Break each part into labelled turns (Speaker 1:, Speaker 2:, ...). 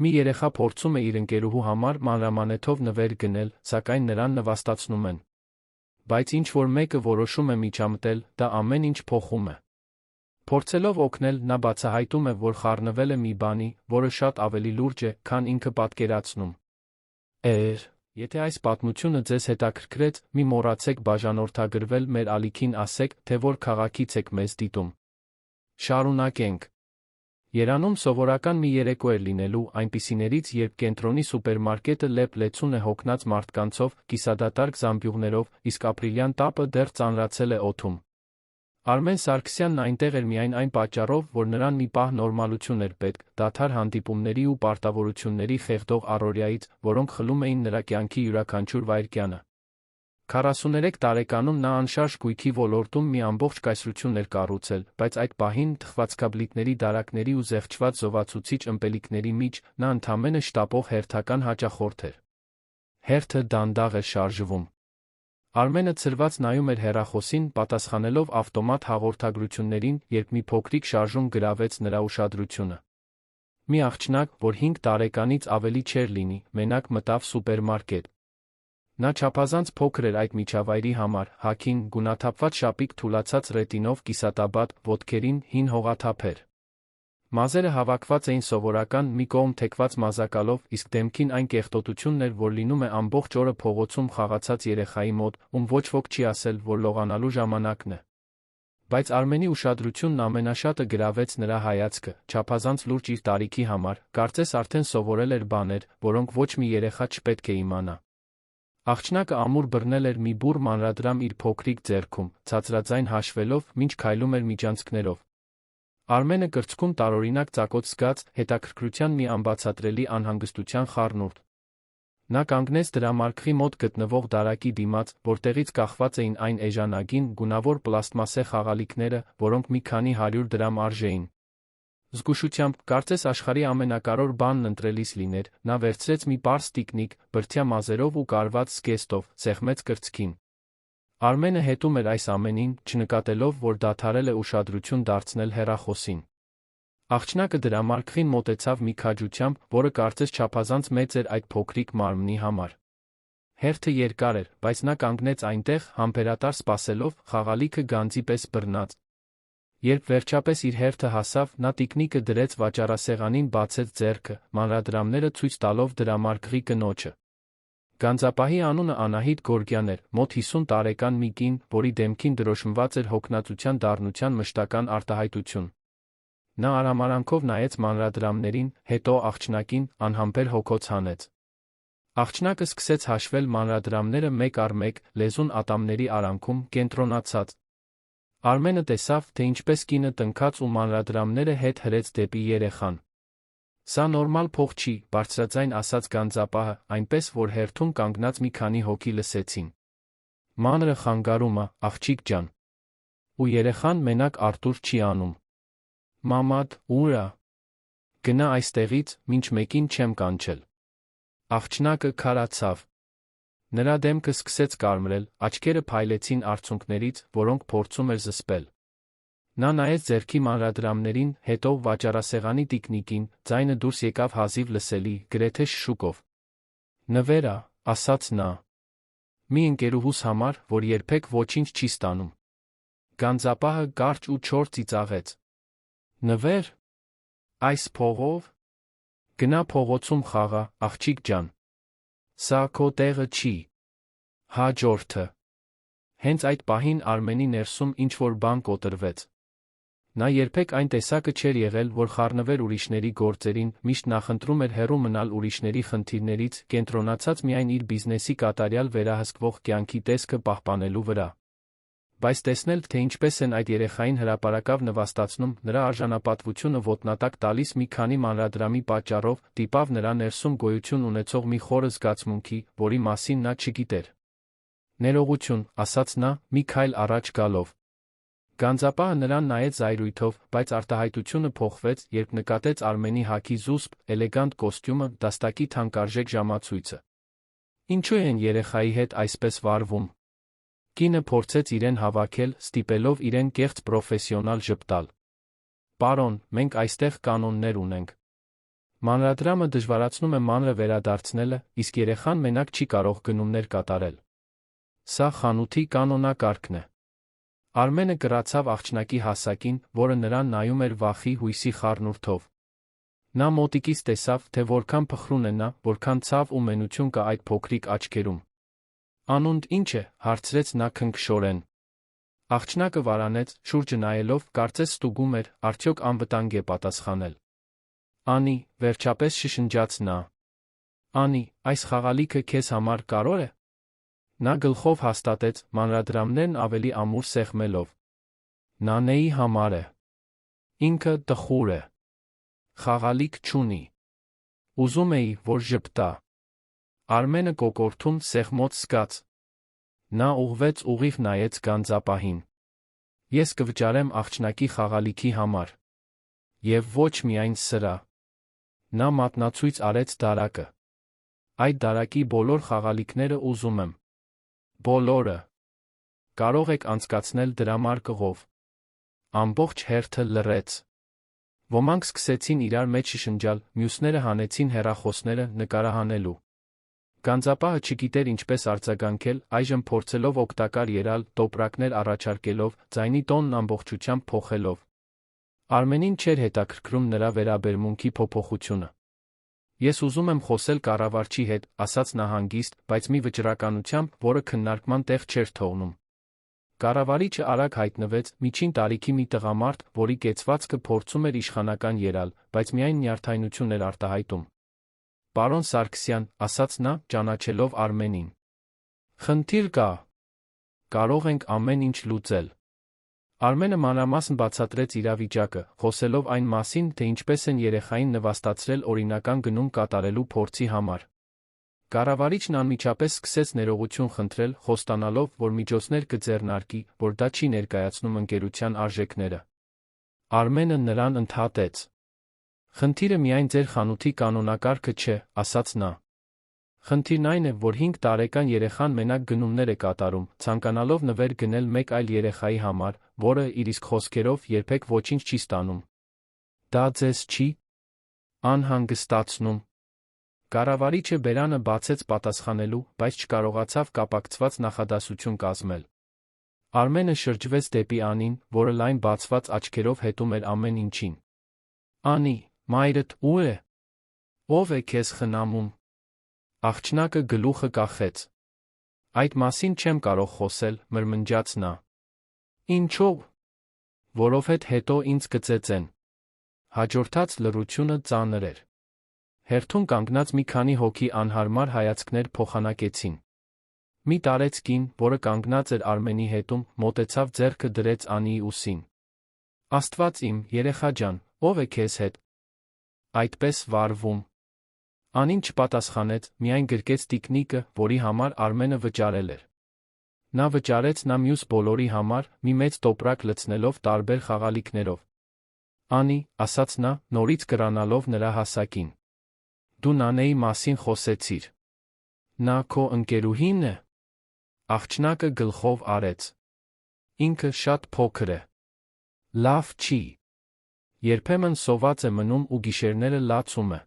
Speaker 1: Մի երեխա փորձում է իր ընկերուհու համար մանրամանեթով նվեր գնել, սակայն նրան նվաստացնում են։ Բայց ինչ որ մեկը որոշում է միջամտել, դա ամեն ինչ փոխում է։ Փորձելով օգնել, նա բացահայտում է, որ խառնվել է մի բանի, որը շատ ավելի լուրջ է, քան ինքը պատկերացնում։ Եթե այս պատմությունը ձեզ հետաքրքրեց, մի մոռացեք բաժանորդագրվել մեր ալիքին, ասեք, թե որ քաղաքից եք մեզ դիտում։ Շարունակենք։ Երանում սովորական մի երեկո էր լինելու այնպիսիներից, երբ կենտրոնի սուպերմարկետը լեփ-լեցուն է հոգնած մարդկանցով, կիսադատարկ զամբյուղներով, իսկ ապրիլյան տապը դեռ ծանրացել է օդում։ Արմեն Սարգսյանն այնտեղ էր միայն այն պատճառով, որ նրան մի պահ նորմալություն էր պետք, դադար հանդիպումների ու պարտավորությունների խեղդող առօրյայից, որոնք խլում էին նրա կյանքի յուրաքանչյուր վայրկյանը։ 43 տարեկանում նա անշարժ գույքի ոլորտում մի ամբողջ կայսրություն էր կառուցել, բայց այդ պահին թխվածքաբլիթների դարակների ու զեղչված զովացուցիչ ըմպելիքների մեջ նա ընդամենը շտապող հերթական հաճախորդ էր։ Հերթը դանդաղ էր շարժվում։ Արմենը ցրված նայում էր հեռախոսին, պատասխանելով ավտոմատ հաղորդագրություններին, երբ մի փոքրիկ շարժում գրավեց նրա ուշադրությունը։ Մի աղջնակ, որ 5 տարեկանից ավելի չէր լինի, մենակ մտավ սուպերմարկետ։ Նա չափազանց փոքր էր այդ միջավայրի համար, հագին, գունաթափված շապիկ թուլացած ռետինով, կիսատաբատ, ոտքերին հին հողաթափեր։ Մազերը հավաքված էին սովորական մի կողմ թեքված մազակալով, իսկ դեմքին այն կեղտոտությունն էր, որ լինում է ամբողջ օրը փողոցում խաղացած երեխայի մոտ, ում ոչ ոք չի ասել, որ լողանալու ժամանակն է։ Բայց Արմենի ուշադրությունն ամենաշատը գրավեց նրա հայացքը, չափազանց լուրջ իր տարիքի համար, կարծես արդեն սովորել էր բաներ, որոնք ոչ մի երեխա չպետք է իմանա։ Աղջնակը ամուր բռնել էր մի բուռ մանրադրամ իր փոքրիկ ձեռքում, ցածրաձայն հաշվելով, մինչ քայլում էր միջանցքներով։ Արմենը կրծքում տարօրինակ ծակոց զգաց, հետաքրքրության մի անբացատրելի անհանգստության խառնուրդ։ Նա կանգնեց դրամարկղի մոտ գտնվող դարակի դիմաց, որտեղից կախված էին այն էժանագին, գունավոր պլաստմասե խաղալիքները, որոնք մի քանի 100 դրամ արժեին։ Զգուշությամբ, կարծես աշխարհի ամենակարևոր բանն ընտրելիս լիներ, նա վերցրեց մի պարզ տիկնիկ, բրդյա մազերով ու կարված զգեստով, սեղմեց կրծքին։ Արմենը հետում էր այս ամենին, չնկատելով, որ դադարել է ուշադրություն դարձնել հեռախոսին։ Աղջնակը դրամարկղին մոտեցավ մի քաջությամբ, որը կարծես չափազանց մեծ էր այդ փոքրիկ մարմնի համար։ Հերթը երկար էր, բայց նա կանգնեց այնտեղ, համբերատար սպասելով, խաղալիքը գանձի պես բռնած։ Երբ վերջապես իր հերթը հասավ, նա տիկնիկը դրեց վաճառասեղանին, բացեց ձեռքը, մանրադրամները ցույց տալով դրամարկղի կնոջը։ Գանձապահի անունը Անահիտ Գորգյան էր, մոտ 50 տարեկան մի կին, որի դեմքին դրոշմված էր հոգնածության դառնության մշտական արտահայտություն։ Նա արամարանքով նայեց մանրադրամներին, հետո աղջնակին, անհամբեր հոգոց հանեց։ Աղջնակը սկսեց հաշվել մանրադրամները մեկ առ մեկ, լեզուն ատամների արանքում, կենտրոնացած։ Արմենը տեսավ, թե ինչպես կինը տնքաց ու մանրադրամները հետ հրեց դեպի երեխան։ Սա նորմալ փող չի, բարձրաձայն ասաց գանձապահը, այնպես որ հերթում կանգնած մի քանի հոգի լսեցին։ Մանրը խանգարում ա, աղջիկ ջան։ Ու երեխան մենակ Արտուր չի անում։ Մամադ, ուր ա։ Գնա այստեղից, մինչ մեկին չեմ կանչել։ Աղջնակը քարացավ։ Նրա դեմքը սկսեց կարմրել, աչքերը փայլեցին արցունքներից, որոնք փորձում էր զսպել։ Նա նայեց ձեռքի մանրադրամներին, հետո վաճառասեղանի տիկնիկին, ձայնը դուրս եկավ հազիվ լսելի, գրեթե շշուկով։ Նվեր ա, ասաց նա։ Մի ընկերուհուս համար, որ երբեք ոչինչ չի ստանում։ Գանձապահը կարճ ու չոր ծիծաղեց։ Նվեր։ Այս փողով։ Գնա փողոցում խաղա, աղջիկ ջան։ Սա քո տեղը չի։ Հաջորդը։ Հենց այդ պահին Արմենի ներսում ինչ-որ բան կոտրվեց։ Նա երբեք այն տեսակը չէր եղել, որ խառնվեր ուրիշների գործերին, միշտ նախընտրում էր հեռու մնալ ուրիշների խնդիրներից, կենտրոնացած միայն իր բիզնեսի կատարյալ վերահսկվող կյանքի տեսքը պահպանելու վրա։ Բայց տեսնել, թե ինչպես են այդ երեխային հրապարակավ նվաստացնում, նրա արժանապատվությունը ոտնատակ տալիս մի քանի մանրադրամի պատճառով, տիպավ նրա ներսում գոյություն ունեցող մի խորը զգացմունքի, որի մասին նա չգիտեր։ Ներողություն, ասաց նա, մի քայլ առաջ գալով։ Գանձապահը նրան նայեց զայրույթով, բայց արտահայտությունը փոխվեց, երբ նկատեց Արմենի հագի զուսպ, էլեգանտ կոստյումը, դաստակի թանկարժեք ժամացույցը։ Ինչու են երեխայի հետ այսպես վարվում։ Կինը փորձեց իրեն հավաքել, ստիպելով իրեն կեղծ պրոֆեսիոնալ ժպտալ։ Պարոն, մենք այստեղ կանոններ ունենք։ Մանրադրամը դժվարացնում է մանրը վերադարձնելը, իսկ երեխան մենակ չի կարող գնումներ կատարել։ Սա խանութի կանոնակարգն է։ Արմենը կռացավ աղջնակի հասակին, որը նրան նայում էր վախի հույսի խառնուրդով։ Նա մոտիկից տեսավ, թե որքան փխրուն է նա, որքան ցավ ու մենություն կա այդ փոքրիկ աչքերում։ «Անունդ ի՞նչ է», հարցրեց նա քնքշորեն։ Աղջնակը վարանեց, շուրջը նայելով, կարծես ստուգում էր, արդյոք անվտանգ է պատասխանել։ «Անի», վերջապես շշնջաց նա։ «Անի, այս խաղալիքը քեզ համար կարո՞ր է»։ Նա գլխով հաստատեց, մանրադրամներն ավելի ամուր սեղմելով։ «Նանեի համար է։ Ինքը տխուր է։ Խաղալիք չունի։ Ուզում էի, որ ժպտա»։ Արմենը կոկորդում սեղմոց զգաց։ Նա ուղղվեց ուղիղ նայեց գանձապահին։ «Ես կվճարեմ աղջնակի խաղալիքի համար։ Եվ ոչ միայն սրա»։ Նա մատնացույց արեց դարակը։ «Այդ դարակի բոլոր խաղալիքները ուզում եմ։ Բոլորը։ Կարող եք անցկացնել դրամարկղով»։ Ամբողջ հերթը լռեց։ Ոմանք սկսեցին իրար մեջ շշնջալ, մյուսները հանեցին հեռախոսները նկարահանելու։ Գանձապահը չգիտեր ինչպես արձագանքել, այժմ փորձելով օգտակար ելալ, տոպրակներ առաջարկելով, ձայնի տոնն ամբողջությամբ փոխելով։ Արմենին չէր հետաքրքրում նրա վերաբերմունքի փոփոխությունը։ «Ես ուզում եմ խոսել կառավարչի հետ», ասաց նա հանգիստ, բայց մի վճռականությամբ, որը քննարկման տեղ չէր թողնում։ Կառավարիչը արագ հայտնվեց, միջին տարիքի մի տղամարդ, որի կեցվածքը փորձում էր իշխանական ելալ, բայց միայն նյարդայնություն էր արտահայտում։ «Պարոն Սարգսյան», ասաց նա, ճանաչելով Արմենին։ «Խնդիր կա։ Կարող ենք ամեն ինչ լուծել»։ Արմենը մանրամասն բացատրեց իրավիճակը, խոսելով այն մասին, թե ինչպես են երեխային նվաստացրել օրինական գնում կատարելու փորձի համար։ Կառավարիչն անմիջապես սկսեց ներողություն խնդրել, խոստանալով, որ միջոցներ կձեռնարկի, որ դա չի ներկայացնում ընկերության արժեքները։ Արմենը նրան ընդհատեց։ «Խնդիրը միայն ձեր խանութի կանոնակարգը չէ», ասաց նա։ «Խնդիրն այն է, որ 5 տարեկան երեխան մենակ գնումներ է կատարում, ցանկանալով նվեր գնել մեկ այլ երեխայի համար, որը, իր իսկ խոսքերով, երբեք ոչինչ չի ստանում։ Դա ձեզ չի անհանգստացնում»։ Կառավարիչը բերանը բացեց պատասխանելու, բայց չկարողացավ կապակցված նախադասություն կազմել։ Արմենը շրջվեց դեպի Անին, որը լայն բացված աչքերով հետում էր ամեն ինչին։ «Անի, մայրդ ու՞ր է։ Ո՞վ է քեզ խնամում»։ Աղջնակը գլուխը կախեց։ «Այդ մասին չեմ կարող խոսել», մրմնջաց նա։ «Ինչո՞վ»։ «Որովհետև հետո ինձ կծեծեն»։ Հաջորդած լռությունը ծանր էր։ Հերթում կանգնած մի քանի հոգի անհարմար հայացքներ փոխանակեցին։ Մի տարեց կին, որը կանգնած էր Արմենի հետում, մոտեցավ ձեռքը դրեց Անիի ուսին։ «Աստված իմ, երեխա ջան, ո՞վ է քեզ հետ այդպես վարվում»։ Անին չպատասխանեց, միայն գրկեց տիկնիկը, որի համար Արմենը վճարել էր։ Նա վճարեց նա մյուս բոլորի համար, մի մեծ տոպրակ լցնելով տարբեր խաղալիքներով։ «Անի», ասաց նա, նորից կռանալով նրա հասակին։ «Դու Նանեի մասին խոսեցիր։ Նա քո ընկերուհի՞ն է»։ Աղջնակը գլխով արեց։ «Ինքը շատ փոքր է։ Լավ չի։ Երբեմն սոված է մնում ու գիշերները լացում է։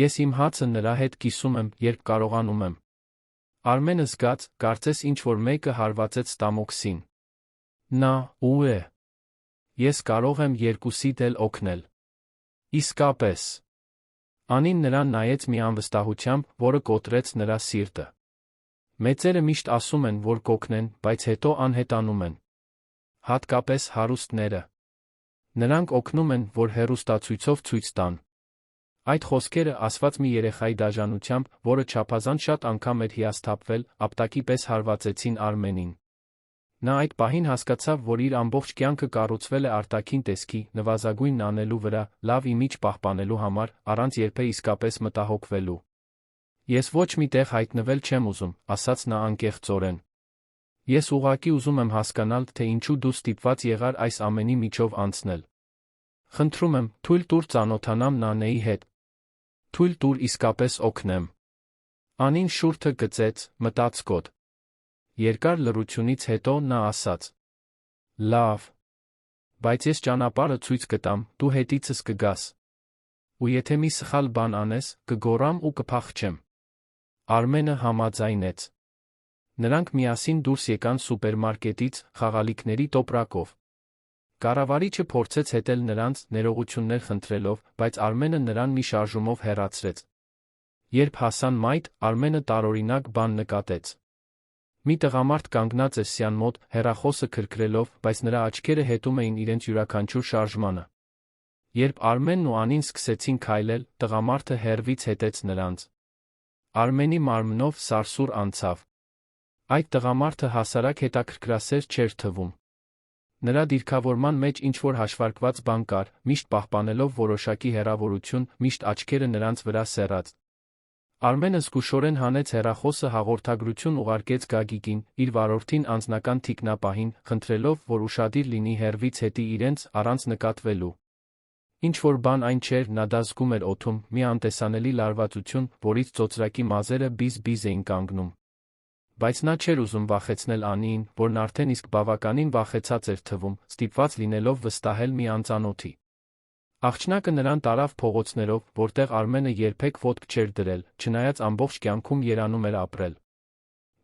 Speaker 1: Ես իմ հացը նրա հետ կիսում եմ, երբ կարողանում եմ»։ Արմենը զգաց, կարծես ինչ-որ մեկը հարվածեց ստամոքսին։ «Նա ու՞ր է։ Ես կարող եմ երկուսիդ էլ օգնել»։ «Իսկապես»։ Անին նրան նայեց մի անվստահությամբ, որը կոտրեց նրա սիրտը։ «Մեծերը միշտ ասում են, որ կօգնեն, բայց հետո անհետանում են։ Հատկապես հարուստները։ Նրանք օգնում են, որ հեռուստացույցով ցույց տան»։ Այդ խոսքերը, ասված մի երեխայի դաժանությամբ, որը չափազանց շատ անգամ էր հիասթափվել, ապտակի պես հարվածեցին Արմենին։ Նա այդ պահին հասկացավ, որ իր ամբողջ կյանքը կառուցվել է արտաքին տեսքի, նվազագույնն անելու վրա, լավ իմիջ պահպանելու համար, առանց երբեք իսկապես մտահոգվելու։ «Ես ոչ մի տեղ հայտնվել չեմ ուզում», ասաց նա անկեղծորեն։ «Ես ուղղակի ուզում եմ հասկանալ, թե ինչու դու ստիպված եղար այս ամենի միջով անցնել։ Խնդրում եմ, թույլ տուր ծանոթանամ Նանեի հետ։ Թույլ տուր իսկապես օգնեմ»։ Անին շուրթը գծեց, մտածկոտ։ Երկար լռությունից հետո նա ասաց. «Լավ։ Բայց ես ճանապարհը ցույց կտամ, դու հետիցս կգաս։ Ու եթե մի սխալ բան անես, կգոռամ ու կփախչեմ։ Արմենը համաձայնեց։ Նրանք միասին դուրս եկան սուպերմարկետից խաղալիքների տոպրակով։ Կառավարիչը փորձեց հետել նրանց, ներողություններ խնդրելով, բայց Արմենը նրան մի շարժումով հեռացրեց։ Երբ հասան մայթ, Արմենը տարօրինակ բան նկատեց։ Մի տղամարդ կանգնած էր սյան մոտ, հեռախոսը քրքրելով, բայց նրա աչքերը հետում էին իրենց յուրաքանչյուր շարժմանը։ Երբ Արմենն ու Անին սկսեցին քայլել, տղամարդը հեռվից հետեց նրանց։ Արմենի մարմնով սարսուռ անցավ։ Այդ տղամարդը հասարակ հետաքրքրասեր չէր թվում։ Նրա դիրքավորման մեջ ինչ-որ հաշվարկված բան կար, միշտ պահպանելով որոշակի հեռավորություն, միշտ աչքերը նրանց վրա սեռած։ Արմենը զգուշորեն հանեց հեռախոսը, հաղորդագրություն ուղարկեց Գագիկին, իր վարորդին անձնական թիկնապահին, խնդրելով, որ ուշադիր լինի հեռվից հետի իրենց, առանց նկատվելու։ Ինչ-որ բան այն չէր, նա դա զգում էր օդում, մի անտեսանելի լարվածություն, որից ծոծրակի մազերը բիզ-բիզ էին կանգնում։ Բայց նա չէր ուզում վախեցնել Անիին, որն արդեն իսկ բավականին վախեցած էր թվում, ստիպված լինելով վստահել մի անծանոթի։ Աղջնակը նրան տարավ փողոցներով, որտեղ Արմենը երբեք ոտք չէր դրել, չնայած ամբողջ կյանքում երանում էր ապրել։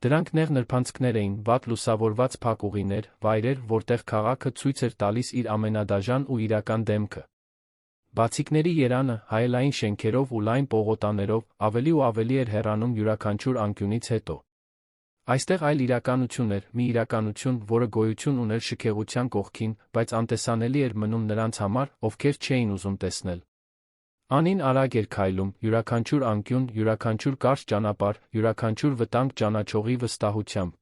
Speaker 1: Դրանք նեղ նրբանցքներ էին, վատ լուսավորված փակ ուղիներ, վայրեր, որտեղ քաղաքը ցույց էր տալիս իր ամենադաժան ու իրական դեմքը։ Բացիկների երանը, հայելային շենքերով ու լայն պողոտաներով, ավելի ու ավելի էր հեռանում յուրաքանչյուր անկյունից հետո։ Այստեղ այլ իրականություն էր, մի իրականություն, որը գոյություն ուներ շքեղության կողքին, բայց անտեսանելի էր մնում նրանց համար, ովքեր չէին ուզում տեսնել։ Անին արագ էր քայլում, յուրաքանչյուր անկյուն, յուրաքանչյուր կարճ ճանապարհ, յուրաքանչյուր վտանգ ճանաչողի վստահությամբ։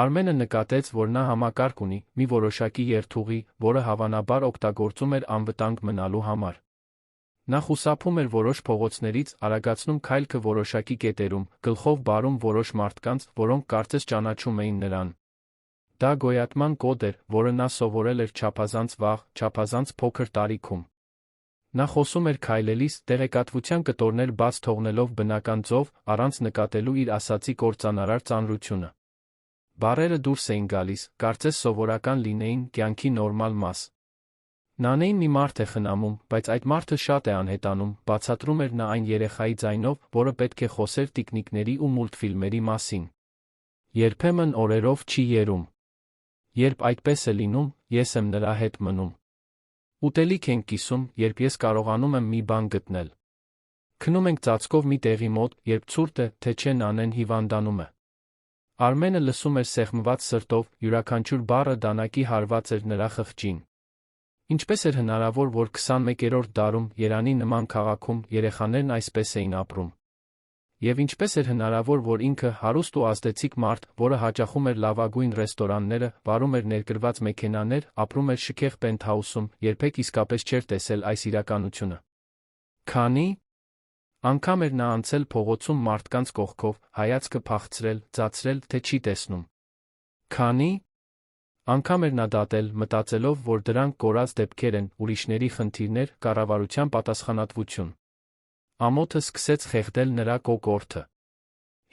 Speaker 1: Արմենը նկատեց, որ նա համակարգ ունի, մի որոշակի երթուղի, որը հավանաբար օգտագործում էր անվտանգ մնալու համար։ Նա խուսափում էր որոշ փողոցներից, արագացնում քայլքը որոշակի կետերում, գլխով բարում որոշ մարդկանց, որոնք կարծես ճանաչում էին նրան։ Դա գոյատման կոդ էր, որը նա սովորել էր չափազանց վաղ, չափազանց փոքր տարիքում։ Նա խոսում էր քայլելիս, տեղեկատվության կտորներ բաց թողնելով բնական ձով, առանց նկատելու իր ասածի կործանարար ծանրությունը։ Բառերը դուրս էին գալիս, կարծես սովորական լինեին, կյանքի նորմալ մաս։ Նանեին մի մարդ է խնամում, բայց այդ մարդը շատ է անհետանում, բացատրում էր նա այն երեխայի ձայնով, որը պետք է խոսեր տիկնիկների ու մուլտֆիլմերի մասին։ Երբեմն օրերով չի երում։ Երբ այդպես է լինում, ես եմ նրա հետ մնում։ Ուտելիք ենք կիսում, երբ ես կարողանում եմ մի բան գտնել։ Քնում ենք ծածկով մի տեղի մոտ, երբ ցուրտ է, թե չէ Նանեն հիվանդանում է։ Արմենը լսում էր սեղմված սրտով, յուրաքանչյուր բառը դանակի հարված էր նրա խղճին։ Ինչպես էր հնարավոր, որ 21-րդ դարում, Երանի նման քաղաքում, երեխաներն այսպես էին ապրում։ Եվ ինչպես էր հնարավոր, որ ինքը, հարուստ ու ազդեցիկ մարդ, որը հաճախում էր լավագույն ռեստորանները, վարում էր ներգրված մեքենաներ, ապրում էր շքեղ պենթհաուսում, երբեք իսկապես չէր տեսել այս իրականությունը։ Քանի անգամ էր նա անցել փողոցում մարդկանց կողքով, հայացքը փախցրել, ծածրել, թե չի տեսնում։ Քանի անգամ էր նա դատել, մտածելով, որ դրանք կորած դեպքեր են, ուրիշների խնդիրներ, կառավարության պատասխանատվություն։ Ամոթը սկսեց խեղդել նրա կոկորդը։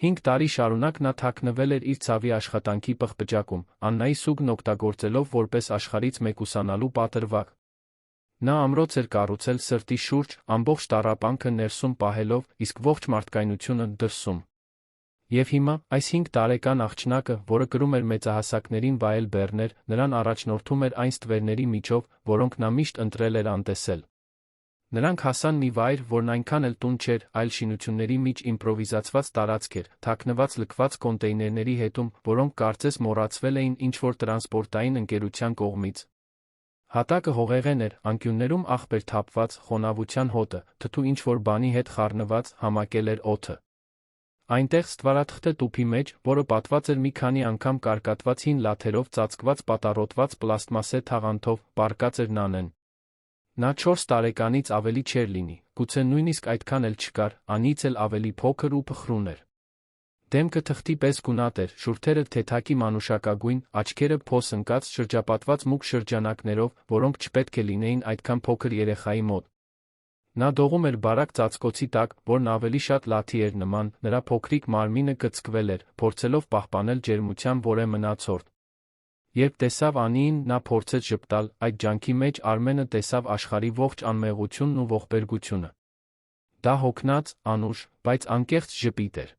Speaker 1: 5 տարի շարունակ նա թաքնվել էր իր ցավի աշխատանքի պղպջակում, Աննայի սուգն օգտագործելով որպես աշխարհից մեկուսանալու պատրվակ։ Նա ամրոց էր կառուցել սրտի շուրջ, ամբողջ տառապանքը ներսում պահելով, իսկ ողջ մարդկայնությունը դրսում։ Եվ հիմա, այս 5 տարեկան աղջնակը, որը կրում էր մեծահասակներին վայել բեռներ, նրան առաջնորդում էր այն ստվերների միջով, որոնք նա միշտ ընտրել էր անտեսել։ Նրանք հասան մի վայր, որն այնքան էլ տուն չէր, այլ շինությունների միջ իմպրովիզացված տարածք էր, թաքնված լքված կոնտեյներների հետում, որոնք կարծես մոռացվել էին ինչ-որ տրանսպորտային ընկերության կողմից։ Հատակը հողեղեն էր, անկյուններում աղբեր թափված, խոնավության հոտը, թթու ինչ-որ բանի հետ խառնված, համակել էր օդը։ Այնտեղ ստվարաթղթե տուփի մեջ, որը պատված էր մի քանի անգամ կարկատված հին լաթերով ծածկված պատառոտված պլաստմասե թաղանթով, պառկած էր Նանեն։ Նա 4 տարեկանից ավելի չէր լինի, գուցե նույնիսկ այդքան էլ չկար, Անից էլ ավելի փոքր ու փխրուն էր։ Դեմքը թղթի պես գունատ էր, շուրթերը թեթակի մանուշակագույն, աչքերը փոս ընկած, շրջապատված մուգ շրջանակներով, որոնք չպետք է լինեին այդքան փոքր երեխայի մոտ։ Նա դողում էր բարակ ծածկոցի տակ, որն ավելի շատ լաթի էր նման, նրա փոքրիկ մարմինը կծկվել էր, փորձելով պահպանել ջերմության որե մնացորդ։ Երբ տեսավ Անիին, նա փորձեց ժպտալ, այդ ջանքի մեջ Արմենը տեսավ աշխարհի ողջ անմեղությունն ու ողբերգությունը։ Դա հոգնած, անուշ, բայց անկեղծ ժպիտ էր։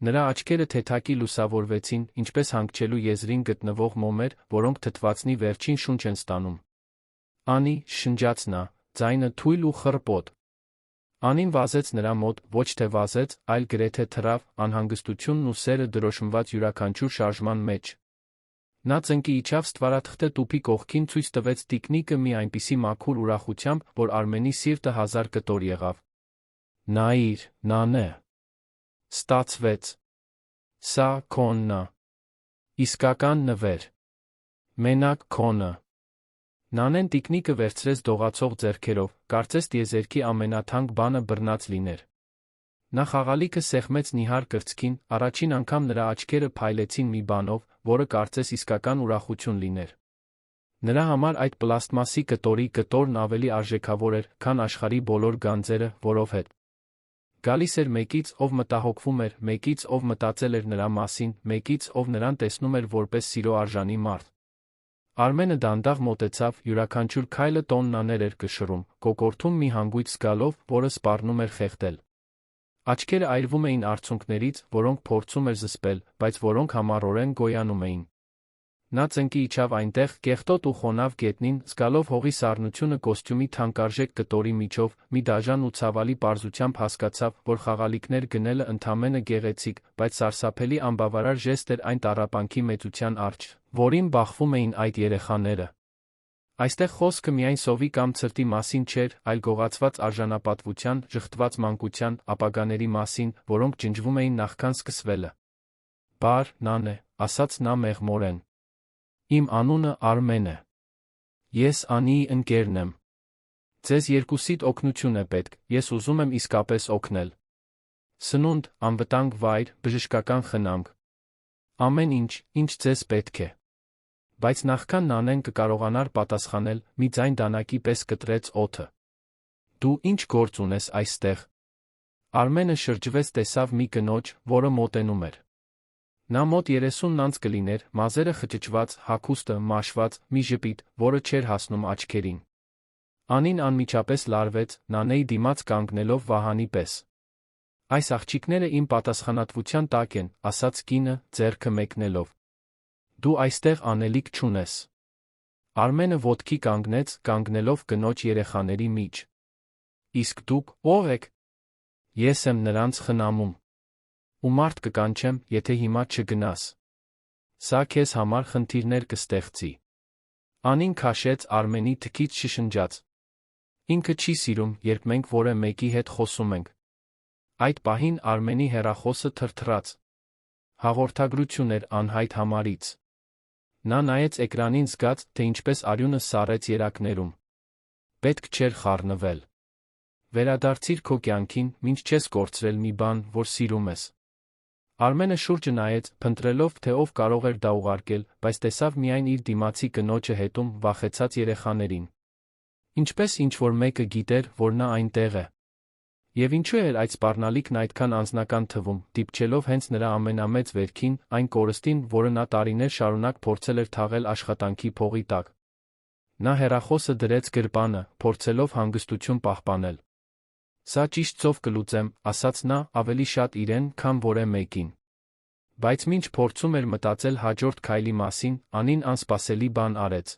Speaker 1: Նրա աչքերը թեթակի լուսավորվեցին, ինչպես հանգչելու եզրին գտնվող մոմեր, որոնք թթվածնի վերջին շունչ են ստանում։ Անի, շնջաց նա, ձայնը թույլ ու խռպոտ։ Անին վազեց նրա մոտ, ոչ թե վազեց, այլ գրեթե թռավ, անհանգստությունն ու սերը դրոշմված յուրաքանչյուր շարժման մեջ։ Նա ծնկի իջավ ստվարաթղթե տուփի կողքին ցույց տվեց տիկնիկը մի այնպիսի մաքուր ուրախությամբ, որ Արմենի սիրտը հազար կտոր եղավ։ Նայիր, Նանե։ Ստացվեց։ Սա քոնն ա։ Իսկական նվեր։ Մենակ քոնը։ Նանեն տիկնիկը վերցրեց դողացող ձեռքերով, կարծես տիեզերքի ամենաթանկ բանը բռնած լիներ։ Նա խաղալիքը սեղմեց նիհար կրծքին, առաջին անգամ նրա աչքերը փայլեցին մի բանով, որը կարծես իսկական ուրախություն լիներ։ Նրա համար այդ պլաստմասի կտորի կտորն ավելի արժեքավոր էր, քան աշխարհի բոլոր գանձերը, որովհետ գալիս էր մեկից, ով մտահոգվում էր, մեկից, ով մտածել էր նրա մասին, մեկից, ով նրան տեսնում էր որպես սիրո արժանի մարդ։ Արմենը դանդաղ մոտեցավ, յուրաքանչյուր քայլը տոննաներ էր կշռում, կոկորդում մի հանգույց զգալով, որը սպառնում էր խեղդել։ Աչքերը այրվում էին արցունքներից, որոնք փորձում էր զսպել, բայց որոնք համառորեն գոյանում էին։ Նա ծնկի իջավ այնտեղ, կեղտոտ ու խոնավ գետնին, զգալով հողի սառնությունը կոստյումի թանկարժեք կտորի միջով, մի դաժան ու ցավալի պարզությամբ հասկացավ, որ խաղալիքներ գնելը ընդամենը գեղեցիկ, բայց սարսափելի անբավարար ժեստ էր այն տառապանքի մեծության առջ, որին բախվում էին այդ երեխաները։ Այստեղ խոսքը միայն սովի կամ ցրտի մասին չէր, այլ գողացված արժանապատվության, ժխտված մանկության, ապագաների մասին, որոնք ջնջվում էին նախքան սկսվելը։ Բար, Նանե, ասաց նա մեղմորեն։ Իմ անունը Արմեն է։ Ես Անիի ընկերն եմ։ Ձեզ երկուսիդ օգնություն է պետք, ես ուզում եմ իսկապես օգնել։ Սնունդ, անվտանգ վայր, բժշկական խնամք։ Ամեն ինչ, ինչ ձեզ պետք է։ Բայց նախքան Նանեն կկարողանար պատասխանել, մի ձայն դանակի պես կտրեց օդը։ Դու ինչ գործ ունես այստեղ։ Արմենը շրջվեց, տեսավ մի կնոջ, որը մոտենում էր։ Նա մոտ 30-ն անց կլիներ, մազերը խճճված, հագուստը մաշված, մի ժպիտ, որը չէր հասնում աչքերին։ Անին անմիջապես լարվեց, Նանեի դիմաց կանգնելով վահանի պես։ Այս աղջիկները իմ պատասխանատվության տակ են, ասաց կինը, ձեռքը մեկնելով։ Դու այստեղ անելիք չունես։ Արմենը ոտքի կանգնեց, կանգնելով կնոջ երեխաների մեջ։ Իսկ դուք ո՞վ եք։ Ես եմ նրանց խնամում։ Ու մարդ կկանչեմ, եթե հիմա չգնաս։ Սա քեզ համար խնդիրներ կստեղծի։ Անին քաշեց, Արմենի թքից շշնջաց։ Ինքը չի սիրում, երբ մենք որևէ մեկի հետ խոսում ենք։ Այդ պահին Արմենի հեռախոսը թրթռաց։ Հաղորդագրություն էր անհայտ համարից։ Նա նայեց էկրանին, զգաց, թե ինչպես արյունը սառեց երակներում։ Պետք չէր խառնվել։ Վերադարձիր քո կյանքին, մինչ չես կորցրել մի բան, որ սիրում ես։ Արմենը շուրջը նայեց, փնտրելով, թե ով կարող էր դա ուղարկել, բայց տեսավ միայն իր դիմացի կնոջը հետում, վախեցած երեխաներին։ Ինչպես ինչ-որ մեկը գիտեր, որ նա այնտեղ է։ Եվ ինչու էր այդ սպառնալիքն այդքան անձնական թվում, դիպչելով հենց նրա ամենամեծ վերքին, այն կորստին, որը նա տարիներ շարունակ փորձել էր թաղել աշխատանքի փողի տակ։ Նա հեռախոսը դրեց գրպանը, փորձելով հանգստություն պահպանել։ Սա ճիշտ ծով կլուծեմ, ասաց նա, ավելի շատ իրեն, քան որևէ մեկին։ Բայց մինչ փորձում էր մտածել հաջորդ քայլի մասին, Անին անսպասելի բան արեց։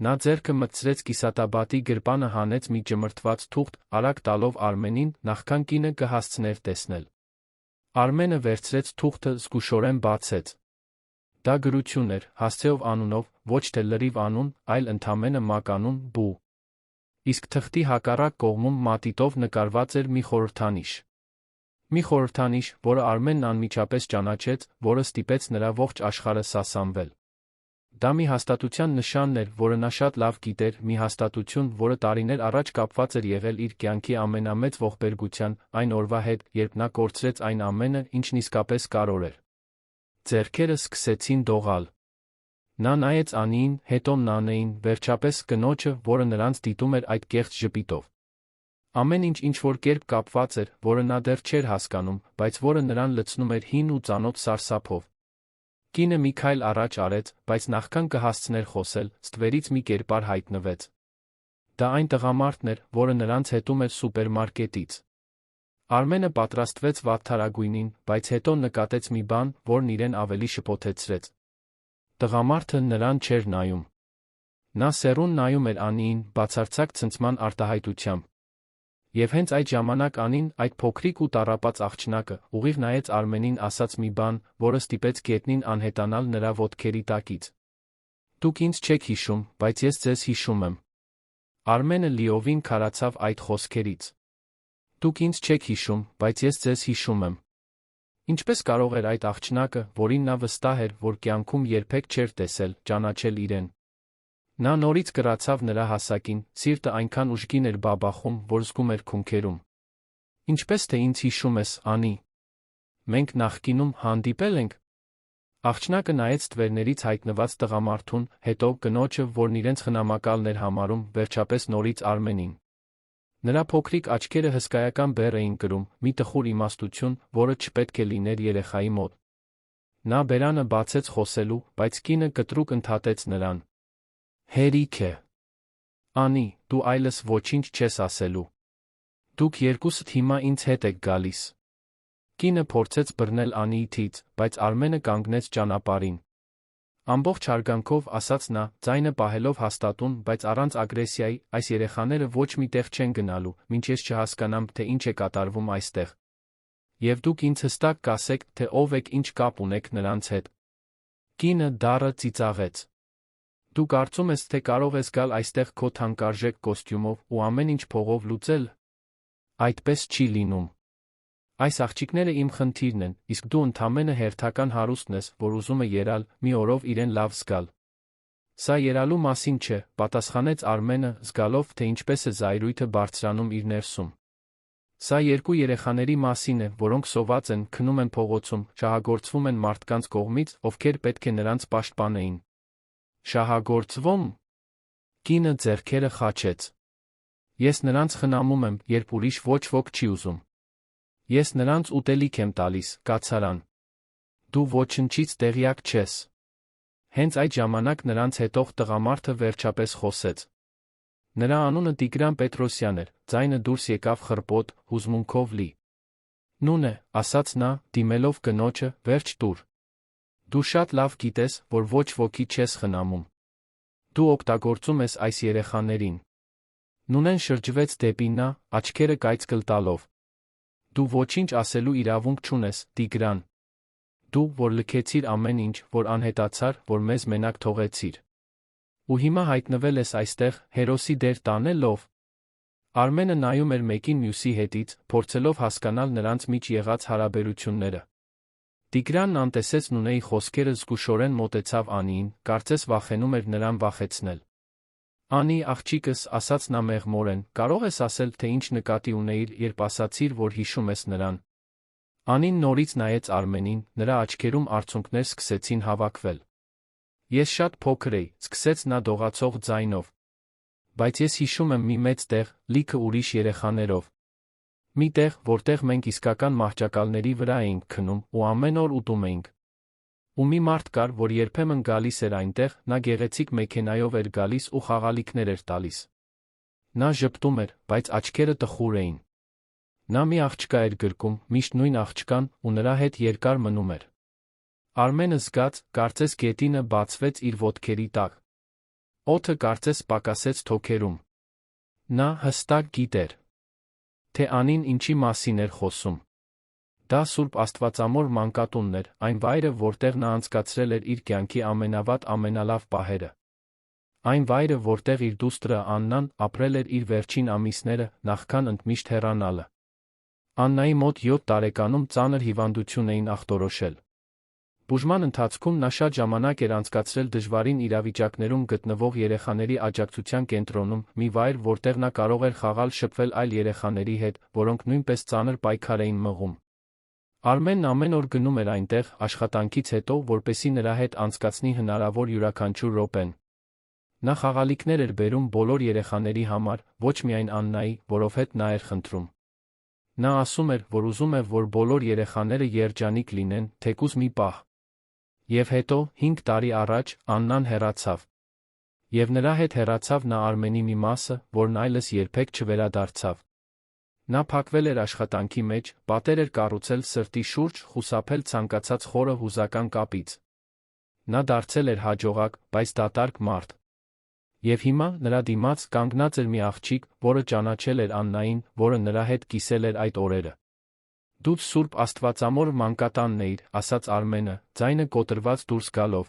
Speaker 1: Նա ձեռքը մտցրեց կիսատաբատի գրպանը, հանեց մի ճմրթված թուղթ, արագ տալով Արմենին, նախքան կինը կհասցներ տեսնել։ Արմենը վերցրեց թուղթը, զգուշորեն բացեց։ Դա գրություն էր, հասցեով անունով, ոչ թե լրիվ անուն, այլ ընդամենը մականուն, բու։ Իսկ թղթի հակառակ կողմում մատիտով նկարված էր մի խորհրդանիշ։ Մի խորհրդանիշ, որը Արմենն անմիջապես ճանաչեց, որը ստիպեց նրա ողջ աշխարհը սասանվել։ Դա մի հաստատության նշանն էր, որը նա շատ լավ գիտեր, մի հաստատություն, որը տարիներ առաջ կապված էր եղել իր կյանքի ամենամեծ ողբերգության, այն օրվա հետ, երբ նա կորցրեց այն ամենը, ինչն իսկապես կարևոր էր։ Ձեռքերը սկսեցին դողալ։ Նա նայեց Անիին, հետո Նանեին, վերջապես կնոջը, որը նրանց դիտում էր այդ կեղծ ժպիտով։ Ամեն ինչ ինչ-որ կերպ կապված էր, որը նա դեռ չէր հասկանում, բայց որը նրան լցնում էր հին ու ծանոթ սարսափով։ Կինը մի քայլ առաջ արեց, բայց նախքան կհասցներ խոսել, ստվերից մի կերպար հայտնվեց։ Դա այն տղամարդն էր, որը նրանց հետում էր սուպերմարկետից։ Արմենը պատրաստվեց վատթարագույնին, բայց հետո նկատեց մի բան, որն իրեն ավելի շփոթեցրեց։ Տղամարդը նրան չէր նայում։ Նա սեռուն նայում էր Անիին բացարձակ ցնցման արտահայտությամբ։ Եվ հենց այդ ժամանակ Անին, այդ փոքրիկ ու տառապած աղջնակը, ուղիղ նայեց Արմենին ասաց մի բան, որը ստիպեց գետնին անհետանալ նրա ոտքերի տակից։ Դուք ինձ չեք հիշում, բայց ես ձեզ հիշում եմ։ Արմենը լիովին քարացավ այդ խոսքերից։ Դուք ինձ չեք հիշում, բայց ես ձեզ հիշում եմ։ Ինչպես կարող էր այդ աղջնակը, որին նա վստահ էր, որ կյանքում երբեք չէր տեսել, ճանաչել իրեն։ Նա նորից կրացավ նրա հասակին, սիրտը այնքան ուժգին էր բաբախում, որ զգում էր քունքերում։ Ինչպես թե ինձ հիշում ես, Անի։ Մենք նախկինում հանդիպել ենք։ Աղջնակը նայեց ստվերներից հայտնված տղամարդուն, հետո կնոջը, որն իրենց խնամակալն էր համարում, վերջապես նորից Արմենին։ Նրա փոքրիկ աչքերը հսկայական բեռ էին կրում, մի տխուր իմաստություն, որը չպետք է լիներ երեխայի մոտ։ Նա բերանը բացեց խոսելու, բայց կինը կտրուկ ընդհատեց նրան։ Հերիք է։ Անի, դու այլս ոչինչ չես ասելու։ Դուք երկուսդ հիմա ինձ հետ եք գալիս։ Կինը փորձեց բռնել Անիի թից, բայց Արմենը կանգնեց ճանապարհին։ Ամբողջ հարգանքով ասաց նա, ձայնը պահելով հաստատուն, բայց առանց ագրեսիայի, այս երեխաները ոչ մի տեղ չեն գնալու, մինչ ես չհասկանամ, թե ինչ է կատարվում այստեղ։ Եվ դուք ինձ հստակ կասեք, թե ով եք, ինչ կապ ունեք նրանց հետ։ Կինը դառը ծիծաղեց։ Դու կարծում ես, թե կարող ես գալ այստեղ քո թանկարժեք կոստյումով ու ամեն ինչ փողով լուծել։ Այդպես չի լինում։ Այս աղջիկները իմ խնդիրն են, իսկ դու ընդամենը հերթական հարուստն ես, որ ուզում է եռալ, մի օրով իրեն լավ զգալ։ Սա եռալու մասին չէ, պատասխանեց Արմենը, զգալով, թե ինչպես է զայրույթը բարձրանում իր ներսում։ Սա երկու երեխաների մասին է, որոնք սոված են, քնում են փողոցում, շահագործվում են մարդկանց կողմից, ովքեր պետք է նրանց պաշտպանեին։ Շահագործվում։ Կինը ձեռքերը խաչեց։ Ես նրանց խնամում եմ, երբ ուրիշ ոչ ոք չի ուզում։ Ես նրանց ուտելիք եմ տալիս, կացարան։ Դու ոչնչից տեղյակ չես։ Հենց այդ ժամանակ նրանց հետող տղամարդը վերջապես խոսեց։ Նրա անունը Տիգրան Պետրոսյան էր, ձայնը դուրս եկավ խռպոտ, հուզմունքով լի։ Նույն է, ասաց նա, դիմելով կնոջը, վերջ տուր։ Դու շատ լավ գիտես, որ ոչ ոքի չես խնամում։ Դու օգտագործում ես այս երեխաներին։ Նունեն շրջվեց դեպի նա, աչքերը կայծկլ տալով։ Դու ոչինչ ասելու իրավունք չունես, Տիգրան։ Դու, որ լքեցիր ամեն ինչ, որ անհետացար, որ մեզ մենակ թողեցիր։ Ու հիմա հայտնվել ես այստեղ, հերոսի դեր տանելով։ Արմենը նայում էր մեկին մյուսի հետից, փորձելով հասկանալ նրանց միջ եղած հարաբերությունները։ Տիգրանն անտեսեց Նունեի խոսքերը զգուշորեն մոտեցավ Անիին, կարծես վախենում էր նրան վախեցնել։ Անի, աղջիկս, ասաց նա մեղմորեն, կարող ես ասել, թե ինչ նկատի ունեիր, երբ ասացիր, որ հիշում ես նրան։ Անին նորից նայեց Արմենին, նրա աչքերում արցունքներ սկսեցին հավաքվել։ Ես շատ փոքր էի, սկսեց նա դողացող ձայնով։ Բայց ես հիշում եմ մի մեծ տեղ, լիքը ուրիշ երեխաներով։ Մի տեղ, որտեղ մենք իսկական մահճակալների վրա էինք քնում ու ամեն օր ուտում էինք։ Ու մի մարդ կար, որ երբեմն գալիս էր այնտեղ, նա գեղեցիկ մեքենայով էր գալիս ու խաղալիքներ էր տալիս։ Նա ժպտում էր, բայց աչքերը տխուր էին։ Նա մի աղջկա էր գրկում, միշտ նույն աղջկան, ու նրա հետ երկար մնում էր։ Արմենը զգաց, կարծես գետինը բացվեց իր ոտքերի տակ։ Օդը կարծես պակասեց թոքերում։ Նա հստակ գիտեր, թե Անին ինչի մասին էր խոսում։ Դա Սուրբ Աստվածամոր մանկատունն էր, այն վայրը, որտեղ նա անցկացրել էր իր կյանքի ամենավատ ամենալավ պահերը։ Այն վայրը, որտեղ իր դուստրը Աննան ապրել էր իր վերջին ամիսները, նախքան ընդմիշտ հեռանալը։ Աննայի մոտ 7 տարեկանում ծանր հիվանդություն էին ախտորոշել։ Բուժման ընթացքում նա շատ ժամանակ էր անցկացրել դժվարին իրավիճակներում գտնվող երեխաների աջակցության կենտրոնում, մի վայր, որտեղ նա կարող էր խաղալ շփվել այլ երեխաների հետ, որոնք նույնպես ծանր պայքար էին մղում։ Արմենն ամեն օր գնում էր այնտեղ, աշխատանքից հետո, որպեսզի նրա հետ անցկացնի հնարավոր յուրաքանչյուր րոպեն։ Նա խաղալիքներ էր բերում բոլոր երեխաների համար, ոչ միայն Աննայի, որովհետև նա էր խնդրում։ Նա ասում էր, որ ուզում է, որ բոլոր երեխաները երջանիկ լինեն, թեկուզ մի պահ։ Եվ հետո, 5 տարի առաջ, Աննան հեռացավ։ Եվ նրա հետ հեռացավ նա Արմենի մի մասը, որն այլս երբեք չվերադարձավ։ Նա փակվել էր աշխատանքի մեջ, պատեր էր կառուցել սրտի շուրջ, խուսափել ցանկացած խորը հուզական կապից։ Նա դարձել էր հաջողակ, բայց դատարկ մարդ։ Եվ հիմա նրա դիմաց կանգնած էր մի աղջիկ, որը ճանաչել էր Աննային, որը նրա հետ կիսել էր այդ օրերը։ Դու Սուրբ Աստվածամոր մանկատանն էիր, ասաց Արմենը, ձայնը կոտրված դուրս գալով։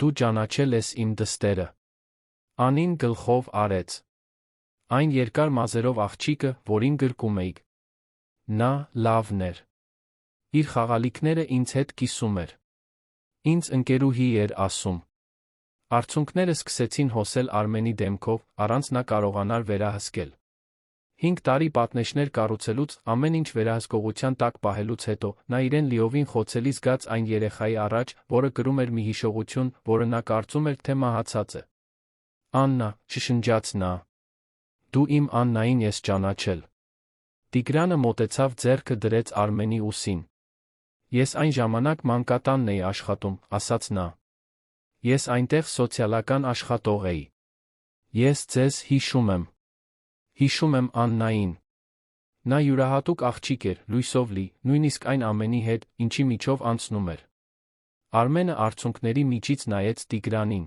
Speaker 1: Դու ճանաչել ես իմ դստերը։ Անին գլխով արեց։ Այն երկար մազերով աղջիկը, որին գրկում էիք։ Նա լավն էր։ Իր խաղալիքները ինձ հետ կիսում էր։ Ինձ ընկերուհի էր ասում։ Արցունքները սկսեցին հոսել Արմենի դեմքով, առանց նա կարողանար վերահսկել։ 5 տարի պատնեշներ կառուցելուց, ամեն ինչ վերահսկողության տակ պահելուց հետո, նա իրեն լիովին խոցելի զգաց այն երեխայի առաջ, որը կրում էր մի հիշողություն, որը նա կարծում էր, թե մահացած է։ Աննա, շշնջաց նա։ Դու իմ Աննային ես ճանաչել։ Տիգրանը մոտեցավ ձեռքը դրեց Արմենի ուսին։ Ես այն ժամանակ մանկատանն էի աշխատում, ասաց նա։ Ես այնտեղ սոցիալական աշխատող էի։ Ես ձեզ հիշում եմ։ Հիշում եմ Աննային։ Նա յուրահատուկ աղջիկ էր, լույսով լի, նույնիսկ այն ամենի հետ, ինչի միջով անցնում էր։ Արմենը արցունքների միջից նայեց Տիգրանին։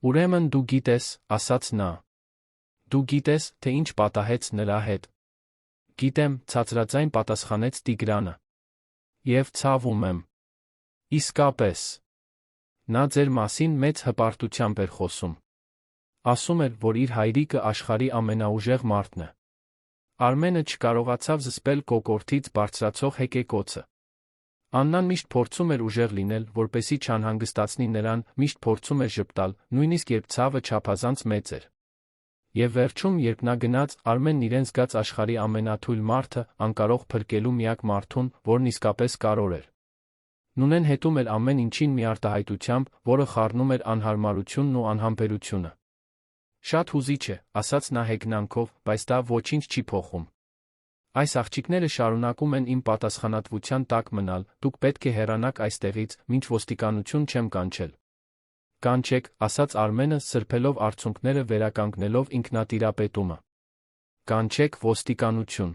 Speaker 1: Ուրեմն դու գիտես, ասաց նա։ Դու գիտես, թե ինչ պատահեց նրա հետ։ Գիտեմ, ցածրաձայն պատասխանեց Տիգրանը։ Եվ ցավում եմ։ Իսկապես։ Նա ձեր մասին մեծ հպարտությամբ էր խոսում։ Ասում էր, որ իր հայրիկը աշխարհի ամենաուժեղ մարդն է։ Արմենը չկարողացավ զսպել կոկորդից բարձրացող հեկեկոցը։ Աննան միշտ փորձում էր ուժեղ լինել, որպեսզի չանհանգստացնի նրան, միշտ փորձում էր ժպտալ, նույնիսկ երբ ցավը չափազանց մեծ էր։ Եվ վերջում, երբ նա գնաց, Արմենն իրեն զգաց աշխարհի ամենաթույլ մարդը, անկարող փրկելու միակ մարդուն, որն իսկապես կարոր էր։ Նունեն հետում էր ամեն ինչին մի արտահայտությամբ, որը խառնում էր անհարմարությունն ու անհամբերությունը։ Շատ հուզիչ է, ասաց նա հեգնանքով, բայց դա ոչինչ չի փոխում։ Այս աղջիկները շարունակում են իմ պատասխանատվության տակ մնալ, դուք պետք է հեռանաք այստեղից, մինչ ոստիկանություն չեմ կանչել։ Կանչեք, ասաց Արմենը, սրբելով արցունքները վերականգնելով ինքնատիրապետումը։ Կանչեք ոստիկանություն։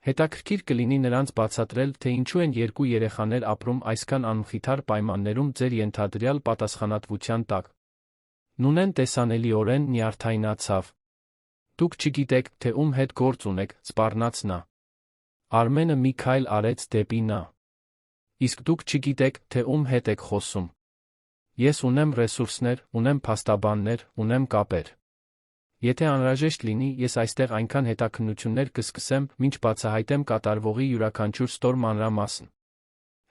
Speaker 1: Հետաքրքիր կլինի նրանց բացատրել, թե ինչու են երկու երեխաներ ապրում այսքան անմխիթար պայմաններում ձեր ենթադրյալ պատասխանատվության տակ։ Նունեն տեսանելիորեն նյարդայնացավ։ Դուք չգիտեք, թե ում հետ գործ ունեք, սպառնաց նա։ Արմենը մի քայլ արեց դեպի նա։ Իսկ դուք չգիտեք, թե ում հետ եք խոսում։ Ես ունեմ ռեսուրսներ, ունեմ փաստաբաններ, ունեմ կապեր։ Եթե անհրաժեշտ լինի, ես այստեղ այնքան հետաքննություններ կսկսեմ, մինչ բացահայտեմ կատարվողի յուրաքանչյուր ստոր մանրամասն։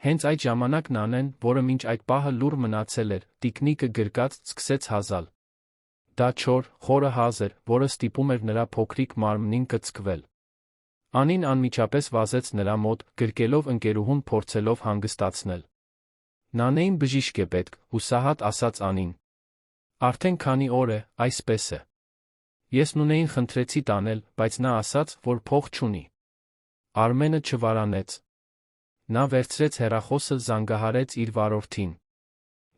Speaker 1: Հենց այդ ժամանակ Նանեն, որը մինչ այդ պահը լուռ մնացել էր, տիկնիկը գրկած, սկսեց հազալ։ Դա չոր, խորը հազ էր, որը ստիպում էր նրա փոքրիկ մարմնին կծկվել։ Անին անմիջապես վազեց նրա մոտ, գրկելով ընկերուհուն փորձելով հանգստացնել։ Նանեին բժիշկ է պետք, հուսահատ ասաց Անին։ Արդեն քանի օր է, այսպես է։ Ես Նունեին խնդրեցի տանել, բայց նա ասաց, որ փող չունի։ Արմենը չվարանեց։ Նա վերցրեց հեռախոսը, զանգահարեց իր վարորդին։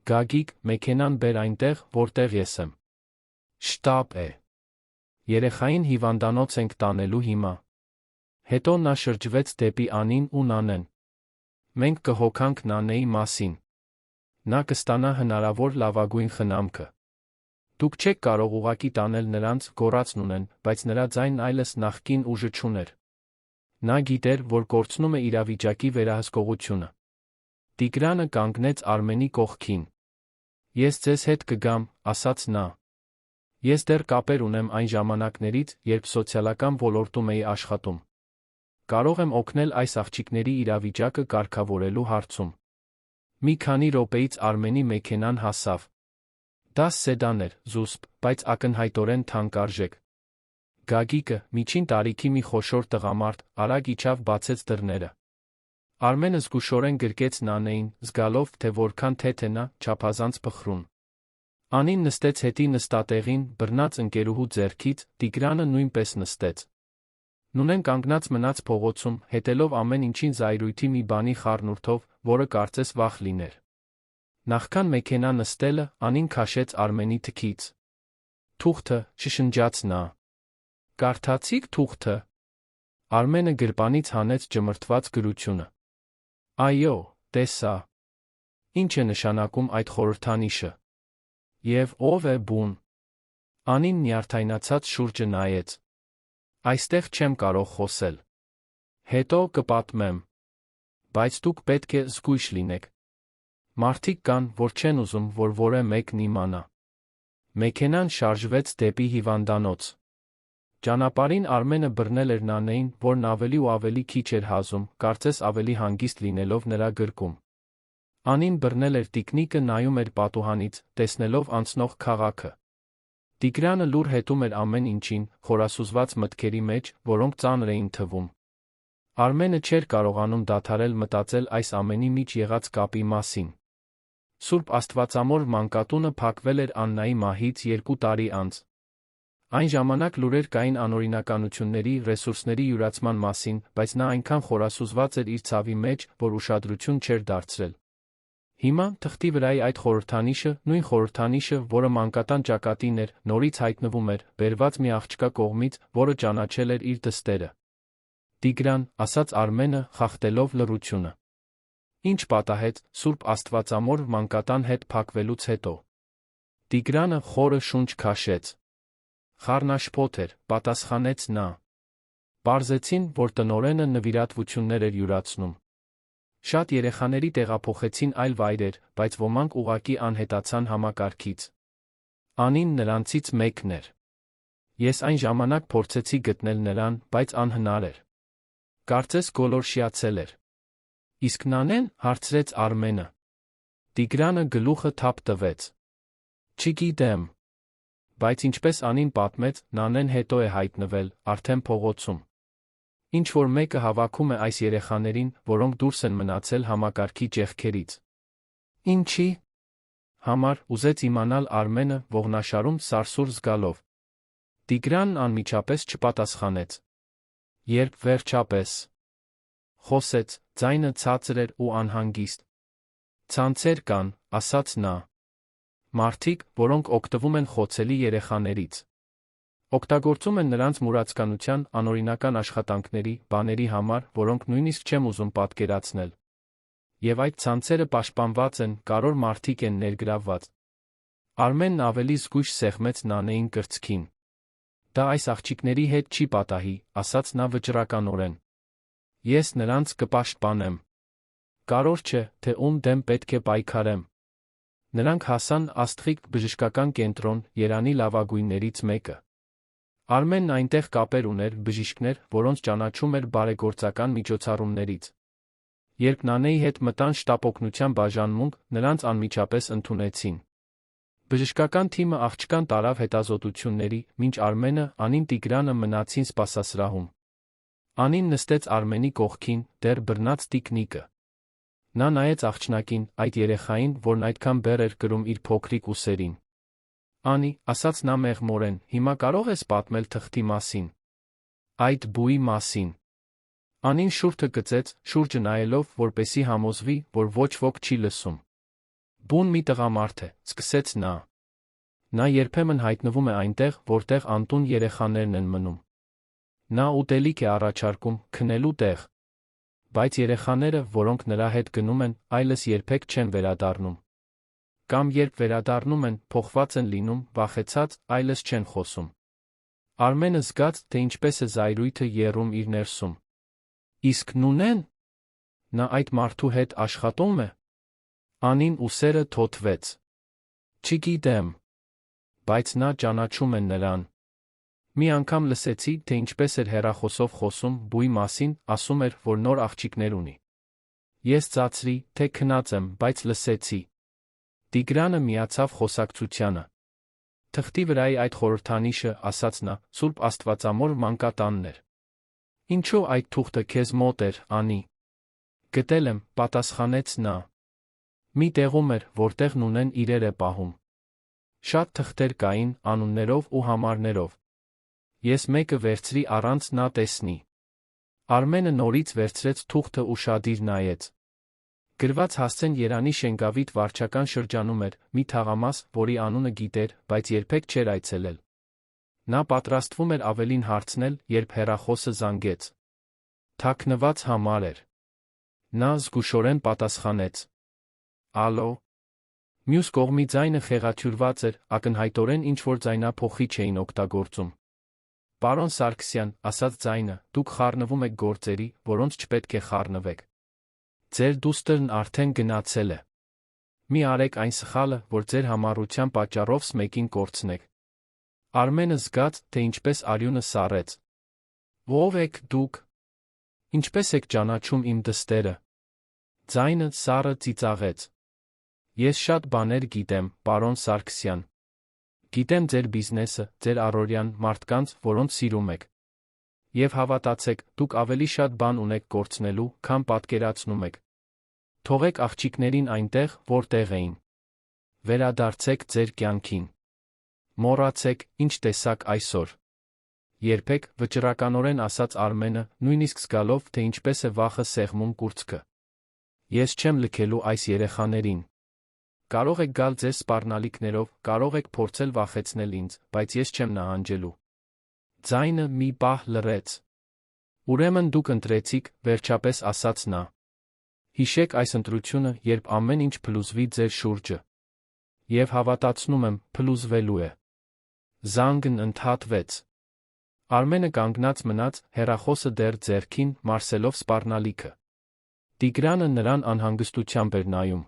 Speaker 1: Գագիկ, մեքենան բեր այնտեղ, որտեղ ես եմ։ Շտապ է։ Երեխային հիվանդանոց ենք տանելու հիմա։ Հետո նա շրջվեց դեպի Անին ու Նանեն։ Մենք կհոգանք Նանեի մասին։ Նա կստանա հնարավոր լավագույն խնամքը։ Դուք չեք կարող ուղղակի տանել նրանց, գոռաց Նունեն, բայց նրա ձայնն այլևս նախկին ուժը չուներ։ Նա գիտեր, որ կորցնում է իրավիճակի վերահսկողությունը։ Տիգրանը կանգնեց Արմենի կողքին։ Ես ձեզ հետ կգամ, ասաց նա։ Ես դեռ կապեր ունեմ այն ժամանակներից, երբ սոցիալական ոլորտում էի աշխատում։ Կարող եմ օգնել այս աղջիկների իրավիճակը կարգավորելու հարցում։ Մի քանի րոպեից Արմենի մեքենան հասավ։ Դա սեդան էր, զուսպ, բայց ակնհայտորեն թանկարժեք։ Գագիկը, միջին տարիքի մի խոշոր տղամարդ, արագ իջավ բացեց դռները։ Արմենը զգուշորեն գրկեց Նանեին, զգալով, թե որքան թեթ է նա, չափազանց փխրուն։ Անին նստեց հետի նստատեղին, բռնած ընկերուհու ձեռքից, Տիգրանը նույնպես նստեց։ Նունեն կանգնած մնաց փողոցում, հետելով ամեն ինչին զայրույթի մի բանի խառնուրդով, որը կարծես վախ լիներ։ Նախքան մեքենա նստելը, Անին քաշեց Արմենի թքից։ Թուղթը, շշնջաց նա։ Կարդացի՞ք թուղթը։ Արմենը գրպանից հանեց ճմրթված գրությունը։ Այո, տեսա։ Ինչ է նշանակում այդ խորհրդանիշը։ Եվ ով է բուն։ Անին նյարդայնացած շուրջը նայեց։ Այստեղ չեմ կարող խոսել։ Հետո կպատմեմ։ Բայց դուք պետք է զգույշ լինեք։ Մարդիկ կան, որ չեն ուզում, որ որևէ մեկն իմանա։ Մեքենան շարժվեց դեպի հիվանդանոց։ Ճանապարհին Արմենը բռնել էր Նանեին, որն ավելի ու ավելի քիչ էր հազում, կարծես ավելի հանգիստ լինելով նրա գրկում։ Անին բռնել էր տիկնիկը, նայում էր պատուհանից, տեսնելով անցնող քաղաքը։ Տիգրանը լուր հետում էր ամեն ինչին, խորասուզված մտքերի մեջ, որոնք ծանր էին թվում։ Արմենը չէր կարողանում դադարել մտածել այս ամենի մեջ եղած կապի մասին։ Սուրբ Աստվածամոր մանկատունը փակվել էր Աննայի մահից 2 տարի անց։ Այն ժամանակ լուրեր կային անօրինականությունների, ռեսուրսների յուրացման մասին, բայց նա այնքան խորասուզված էր իր ցավի մեջ, որ ուշադրություն չէր դարձրել։ Հիմա, թղթի վրայի այդ խորհրդանիշը, նույն խորհրդանիշը, որը մանկատան ճակատին էր, նորից հայտնվում էր, բերված մի աղջկա կողմից, որը ճանաչել էր իր դստերը։ Տիգրան, ասաց Արմենը, խախտելով լռությունը։ Ինչ պատահեց Սուրբ Աստվածամոր մանկատան հետ փակվելուց հետո։ Տիգրանը խորը շունչ քաշեց։ Խառնաշփոթ էր, պատասխանեց նա։ Պարզեցին, որ տնօրենը նվիրատվություններ էր յուրացնում։ Շատ երեխաների տեղափոխեցին այլ վայրեր, բայց ոմանք ուղղակի անհետացան համակարգից։ Անին նրանցից մեկն էր։ Ես այն ժամանակ փորձեցի գտնել նրան, բայց անհնար էր։ Կարծես գոլորշիացել էր։ Իսկ Նանեն, հարցրեց Արմենը։ Տիգրանը գլուխը թափ տվեց։ Չգիտեմ։ Բայց ինչպես Անին պատմեց, Նանեն հետո է հայտնվել, արդեն փողոցում։ Ինչ-որ մեկը հավաքում է այս երեխաներին, որոնք դուրս են մնացել համակարգի ճեղքերից։ Ինչի՞։ Համար, ուզեց իմանալ Արմենը, ողնաշարում սարսուռ զգալով։ Տիգրանն անմիջապես չպատասխանեց։ Երբ վերջապես խոսեց, ձայնը ցածր էր ու անհանգիստ։ Ցանցեր կան, ասաց նա։ Մարդիկ, որոնք օգտվում են խոցելի երեխաներից։ Օգտագործում են նրանց մուրացկանության, անօրինական աշխատանքների, բաների համար, որոնք նույնիսկ չեմ ուզում պատկերացնել։ Եվ այդ ցանցերը պաշտպանված են, կարևոր մարդիկ են ներգրավված։ Արմենն ավելի զգույշ սեղմեց Նանեին կրծքին։ Դա այս աղջիկների հետ չի պատահի, ասաց նա վճռականորեն։ Ես նրանց կպաշտպանեմ։ Կարևոր չէ, թե ում դեմ պետք է պայքարեմ։ Նրանք հասան Աստղիկ բժշկական կենտրոն, Երանի լավագույններից մեկը։ Արմենն այնտեղ կապեր ուներ, բժիշկներ, որոնց ճանաչում էր բարեգործական միջոցառումներից։ Երբ Նանեի հետ մտան շտապօգնության բաժանմունք, նրանց անմիջապես ընդունեցին։ Բժշկական թիմը աղջկան տարավ հետազոտությունների, մինչ Արմենը, Անին Տիգրանը մնացին սպասասրահում։ Անին նստեց Արմենի կողքին, դեռ բռնած տիկնիկը։ Նա նայեց աղջնակին, այդ երեխային, որն այդքան բեռ էր կրում իր փոքրիկ ուսերին։ Անի, ասաց նա մեղմորեն, հիմա կարող ես պատմել թղթի մասին։ Այդ բույի մասին։ Անին շուրթը գծեց, շուրջը նայելով, որպեսի համոզվի, որ ոչ ոք չի լսում։ Բուն մի տղամարդ է, սկսեց նա։ Նա երբեմն հայտնվում է այնտեղ, որտեղ անտուն երեխաներն են մնում։ Նա ուտելիք է առաջարկում, քնելու տեղ։ Բայց երեխաները, որոնք նրա հետ գնում են, այլս երբեք չեն վերադառնում։ Կամ երբ վերադառնում են, փոխված են լինում, վախեցած, այլս չեն խոսում։ Արմենը զգաց, թե ինչպես է զայրույթը եռում իր ներսում։ Իսկ Նունեն։ Նա այդ մարդու հետ աշխատում է։ Անին ուսերը թոթվեց։ Չգիտեմ։ Բայց նա ճանաչում է նրան։ Մի անգամ լսեցի, թե ինչպես էր հեռախոսով խոսում բույի մասին, ասում էր, որ նոր աղջիկներ ունի։ Ես ծածրի, թե քնած եմ, բայց լսեցի։ Տիգրանը միացավ խոսակցությանը։ Թղթի վրայի այդ խորհրդանիշը, ասաց նա, Սուրբ Աստվածամոր մանկատանն էր։ Ինչո՞ւ այդ թուղթը քեզ մոտ էր, Անի։ Գտել եմ, պատասխանեց նա։ Մի տեղում էր, որտեղ Նունեն իրեր է պահում։ Շատ թղթեր կային, անուններով ու համարներով։ Ես մեկը վերցրի առանց նա տեսնի։ Արմենը նորից վերցրեց թուղթը ու շադիր նայեց։ Գրված հասցեն Երանի Շենգավիթ վարչական շրջանում էր, մի թաղամաս, որի անունը գիտեր, բայց երբեք չէր այցելել։ Նա պատրաստվում էր ավելին հարցնել, երբ հեռախոսը զանգեց։ Թաքնված համար էր։ Նա զգուշորեն պատասխանեց. «Ալո»։ Մյուս կողմի ձայնը խեղաթյուրված էր, ակնհայտորեն ինչ-որ ձայնափոխիչ էին օգտագործում։ «Պարոն Սարգսյան», ասաց ձայնը, «դուք խառնվում եք գործերի, որոնց չպետք է խառնվեք։ Ձեր դուստրն արդեն գնացել է։ Մի արեք այն սխալը, որ ձեր համառության պատճառով մեկին կորցնեք»։ Արմենը զգաց, թե ինչպես արյունը սառեց։ «Ո՞վ եք դուք։ Ինչպես եք ճանաչում իմ դստերը»։ Ձայնը սառը ծիծաղեց։ «Ես շատ բաներ գիտեմ, պարոն Սարգսյան։ Գիտեմ ձեր բիզնեսը, ձեր առօրյան, մարդկանց, որոնց սիրում եք։ Եվ հավատացեք, դուք ավելի շատ բան ունեք կորցնելու, քան պատկերացնում եք։ Թողեք աղջիկներին այնտեղ, որտեղ էին։ Վերադարձեք ձեր կյանքին։ Մոռացեք, ինչ տեսաք այսօր»։ Երբեք, վճռականորեն ասաց Արմենը, նույնիսկ զգալով, թե ինչպես է վախը սեղմում կուրծքը։ «Ես չեմ լքելու այս երեխաներին։ Կարող եք գալ ձեզ սպառնալիքներով, կարող եք փորձել վախեցնել ինձ, բայց ես չեմ նահանջելու»։ Ձայնը մի պահ լռեց։ «Ուրեմն դուք ընտրեցիք», վերջապես ասաց նա։ «Հիշեք այս ընտրությունը, երբ ամեն ինչ փլուզվի ձեր շուրջը։ Եվ հավատացնում եմ, փլուզվելու է»։ Զանգն ընդհատվեց։ Արմենը կանգնած մնաց, հեռախոսը դեռ ձեռքին, մարսելով սպառնալիքը։ Տիգրանը նրան անհանգստությամբ էր նայում։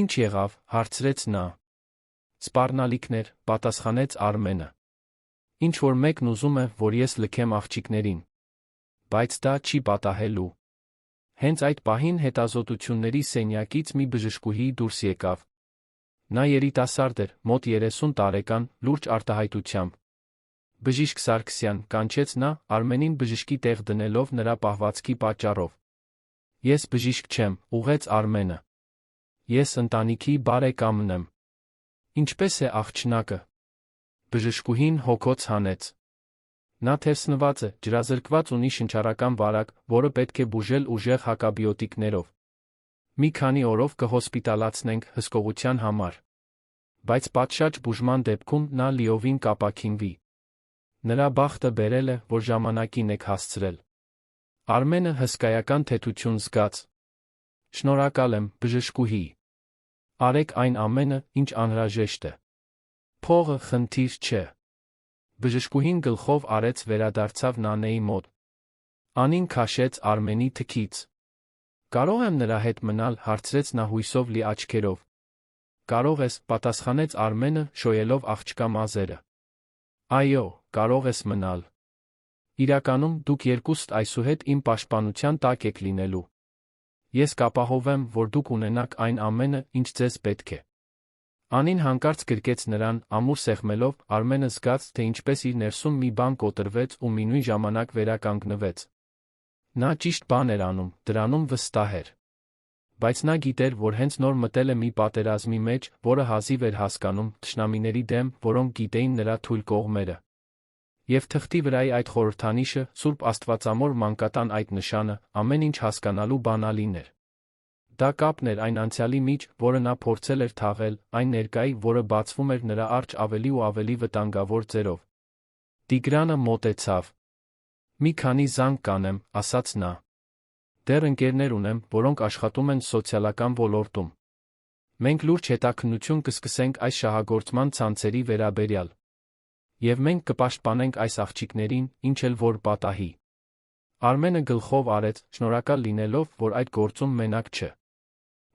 Speaker 1: «Ինչ եղավ», հարցրեց նա։ «Սպառնալիքներ», պատասխանեց Արմենը։ «Ինչ-որ մեկն ուզում է, որ ես լքեմ աղջիկներին։ Բայց դա չի պատահելու»։ Հենց այդ պահին հետազոտությունների սենյակից մի բժշկուհի դուրս եկավ։ Նա երիտասարդ էր, մոտ 30 տարեկան, լուրջ արտահայտությամբ։ «Բժիշկ Սարգսյան», կանչեց նա, Արմենին բժշկի տեղ դնելով նրա պահվածքի պատճառով։ «Ես բժիշկ չեմ», ուղղեց Արմենը։ «Ես ընտանիքի բարեկամն եմ»։ «Ինչպես է աղջնակը»։ Բժշկուհին հոգոց հանեց։ «Նա թերսնված է, ջրազրկված, ունի շնչառական վարակ, որը պետք է բուժել ուժեղ հակաբիոտիկներով։ Մի քանի օրով կհոսպիտալացնենք հսկողության համար։ Բայց պատշաճ բուժման դեպքում նա լիովին կապաքինվի։ Նրա բախտը բերել է, որ ժամանակին եք հասցրել»։ Արմենը հսկայական թեթություն զգաց։ «Շնորհակալ եմ, բժշկուհի։ Արեք այն ամենը, ինչ անհրաժեշտ է։ Փողը խնդիր չէ»։ Բժշկուհին գլխով արեց վերադարձավ Նանեի մոտ։ Անին քաշեց Արմենի թքից։ «Կարող եմ նրա հետ մնալ», հարցրեց նա հույսով լի աչքերով։ «Կարող ես», պատասխանեց Արմենը, շոյելով աղջկա մազերը։ «Այո, կարող ես մնալ։ Իրականում, դուք երկուստ այսուհետ իմ պաշտպանության տակ եք լինելու։ Ես կապահովեմ, որ դուք ունենաք այն ամենը, ինչ ձեզ պետք է»։ Անին հանկարծ գրկեց նրան, ամուր սեղմելով, Արմենը զգաց, թե ինչպես իր ներսում մի բան կոտրվեց ու մի նույն ժամանակ վերականգնվեց։ Նա ճիշտ բան էր անում, դրանում վստահ էր։ Բայց նա գիտեր, որ հենց նոր մտել է մի պատերազմի մեջ, որը հազիվ էր հասկանում, թշնամիների դեմ, որոնք գիտեին նրա թույլ կողմերը։ Եվ թղթի վրայի այդ խորհրդանիշը, Սուրբ Աստվածամոր մանկատան այդ նշանը, ամեն ինչ հասկանալու բանալին էր։ Դա կապն էր այն անցյալի միջ, որը նա փորձել էր թաղել, այն ներկայի, որը բացվում էր նրա առջ ավելի ու ավելի վտանգավոր ձեռով։ Տիգրանը մոտեցավ։ «Մի քանի զանգ կանեմ», ասաց նա։ «Դեռ ընկերներ ունեմ, որոնք աշխատում են սոցիալական ոլորտում։ Մենք լուրջ հետաքննություն կսկսենք այս շահագործման ցանցերի վերաբերյալ։ Եվ մենք կպաշտպանենք այս աղջիկներին, ինչ էլ որ պատահի»։ Արմենը գլխով արեց, շնորհակալ լինելով, որ այդ գործում մենակ չէ։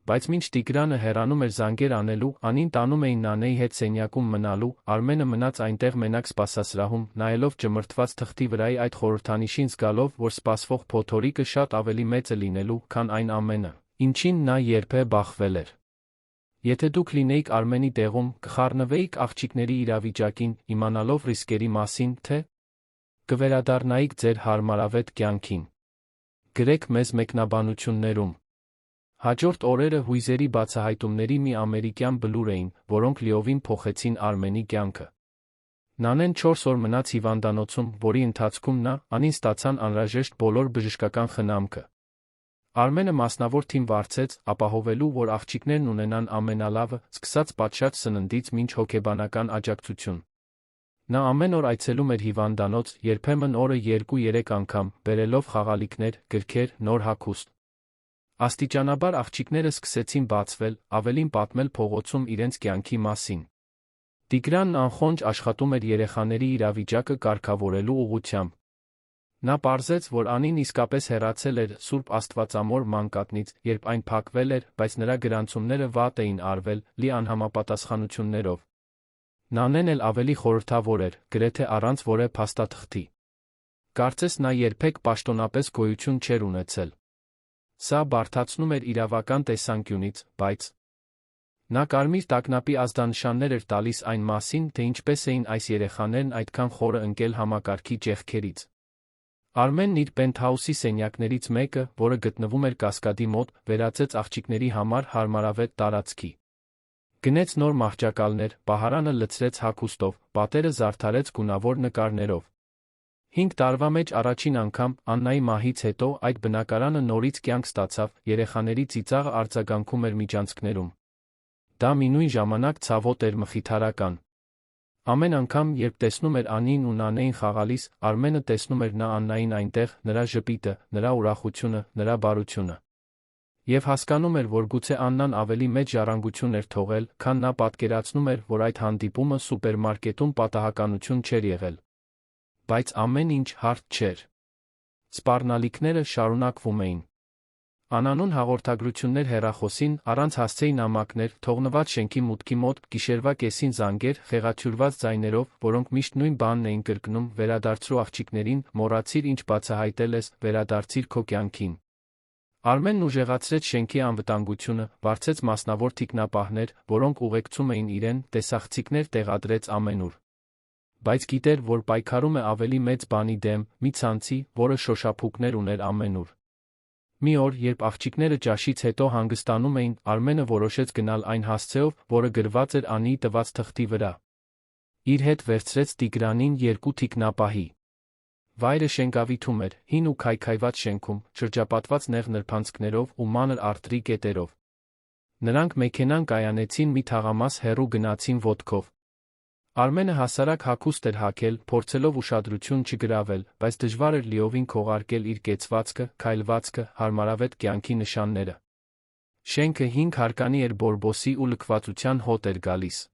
Speaker 1: Բայց մինչ Տիգրանը հեռանում էր զանգեր անելու, Անին տանում էին Նանեի հետ սենյակում մնալու, Արմենը մնաց այնտեղ մենակ սպասասրահում, նայելով ճմրթված թղթի վրայի այդ խորհրդանիշին, զգալով, որ սպասվող փոթորիկը շատ ավելի մեծ է լինելու, քան այն ամենը, ինչին նա երբե բախվել էր։ Եթե դուք լինեիք Արմենի տեղում, կխառնվեիք աղջիկների իրավիճակին, իմանալով ռիսկերի մասին, թե կվերադառնայիք ձեր հարմարավետ կյանքին։ Գրեք մեզ մեկնաբանություններում։ Հաջորդ օրերը հույզերի բացահայտումների մի ամերիկյան բլուր էին, որոնք լիովին փոխեցին Արմենի կյանքը։ Նանեն 4 օր մնաց հիվանդանոցում, որի ընթացքում նա, Անին ստացան անհրաժեշտ բոլոր բժշկական խնամքը։ Արմենը մասնավոր թիմ վարձեց, ապահովելու, որ աղջիկներն ունենան ամենալավը, սկսած պատշաճ սննդից մինչ հոգեբանական աջակցություն։ Նա ամեն օր այցելում էր հիվանդանոց, երբեմն օրը 2-3 անգամ, բերելով խաղալիքներ, գրքեր, նոր հագուստ։ Աստիճանաբար աղջիկները սկսեցին բացվել, ավելին պատմել փողոցում իրենց կյանքի մասին։ Տիգրանն անխոնջ աշխատում էր երեխաների իրավիճակը կարգավորելու ուղղությամբ։ Նա պարզեց, որ Անին իսկապես հեռացել էր Սուրբ Աստվածամոր մանկատնից, երբ այն փակվել էր, բայց նրա գրանցումները վատ էին արվել, լի անհամապատասխանություններով։ Նանեն էլ ավելի խորհրդավոր էր, գրեթե առանց որևէ փաստաթղթի։ Կարծես նա երբեք պաշտոնապես գոյություն չէր ունեցել։ Սա բարդացնում էր իրավական տեսանկյունից, բայց նա կարմիր տագնապի ազդանշաններ էր տալիս այն մասին, թե ինչպես էին այս երեխաներն այդքան խորը ընկել համակարգի ճեղքերից։ Արմենն իր պենթհաուսի սենյակներից մեկը, որը գտնվում էր Կասկադի մոտ, վերածեց աղջիկների համար հարմարավետ տարածքի։ Գնեց նոր մահճակալներ, պահարանը լցրեց հագուստով, պատերը զարդարեց գունավոր նկարներով։ 5 տարվա մեջ առաջին անգամ, Աննայի մահից հետո, այդ բնակարանը նորից կյանք ստացավ, երեխաների ծիծաղը արձագանքում էր միջանցքներում։ Դա մինույն ժամանակ ցավոտ էր մխիթարական։ Ամեն անգամ, երբ տեսնում էր Անին ու Նանեին խաղալիս, Արմենը տեսնում էր նա Աննային այնտեղ, նրա ժպիտը, նրա ուրախությունը, նրա բարությունը։ Եվ հասկանում էր, որ գուցե Աննան ավելի մեծ ժառանգություն էր թողել, քան նա պատկերացնում էր, որ այդ հանդիպումը սուպերմարկետում պատահականություն չէր եղել։ Բայց ամեն ինչ հարթ չէր։ Սպառնալիքները շարունակվում էին։ Անանուն հաղորդագրություններ հեռախոսին, առանց հասցեի նամակներ, թողնված շենքի մուտքի մոտ, գիշերվա կեսին զանգեր, խեղաթյուրված ձայներով, որոնք միշտ նույն բանն էին կրկնում, վերադարձրու աղջիկներին, մոռացիր ինչ բացահայտել ես, վերադարձիր քո կյանքին։ Արմենն ուժեղացրեց շենքի անվտանգությունը, վարձեց մասնավոր թիկնապահներ, որոնք ուղեկցում էին իրեն, տեսախցիկներ տեղադրեց ամենուր։ Բայց գիտեր, որ պայքարում է ավելի մեծ բանի դեմ, մի ցանցի, որը շոշափուկներ ուներ ամենուր։ Մի օր, երբ աղջիկները ճաշից հետո հանգստանում էին, Արմենը որոշեց գնալ այն հասցեով, որը գրված էր Անիի տված թղթի վրա։ Իր հետ վերցրեց Տիգրանին 2 թիկնապահի։ Վայրը շենքավիթում էր, հին ու քայքայված շենքում, շրջապատված նեղ նրբանցքներով ու մանր արտրի կետերով։ Նրանք մեքենան կայանեցին մի թաղամաս հեռու գնացին ոտքով։ Արմենը հասարակ հագուստ էր հագել, փորձելով ուշադրություն չգրավել, բայց դժվար էր լիովին քողարկել իր կեցվածքը, քայլվածքը, հարմարավետ կյանքի նշանները։ Շենքը 5 հարկանի էր բորբոսի ու լքվածության հոտ էր գալիս։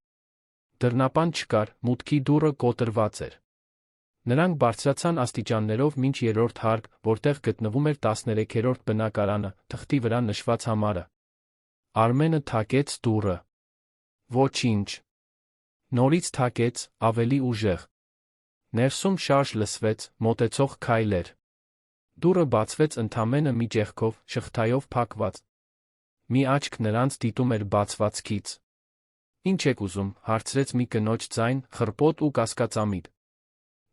Speaker 1: Դռնապան չկար, մուտքի դուռը կոտրված էր։ Նրանք բարձրացան աստիճաններով մինչ 3-րդ հարկ, որտեղ գտնվում էր 13-րդ բնակարանը, թղթի վրա նշված համարը։ Արմենը թակեց դուռը։ Ոչինչ։ Նորից թակեց, ավելի ուժեղ։ Ներսում շարժ լսվեց, մոտեցող քայլեր։ Դուռը բացվեց ընդամենը մի ճեղքով, շղթայով փակված։ Մի աչք նրանց դիտում էր բացվածքից։ Ինչ եք ուզում, հարցրեց մի կնոջ ձայն, խռպոտ ու կասկածամիտ։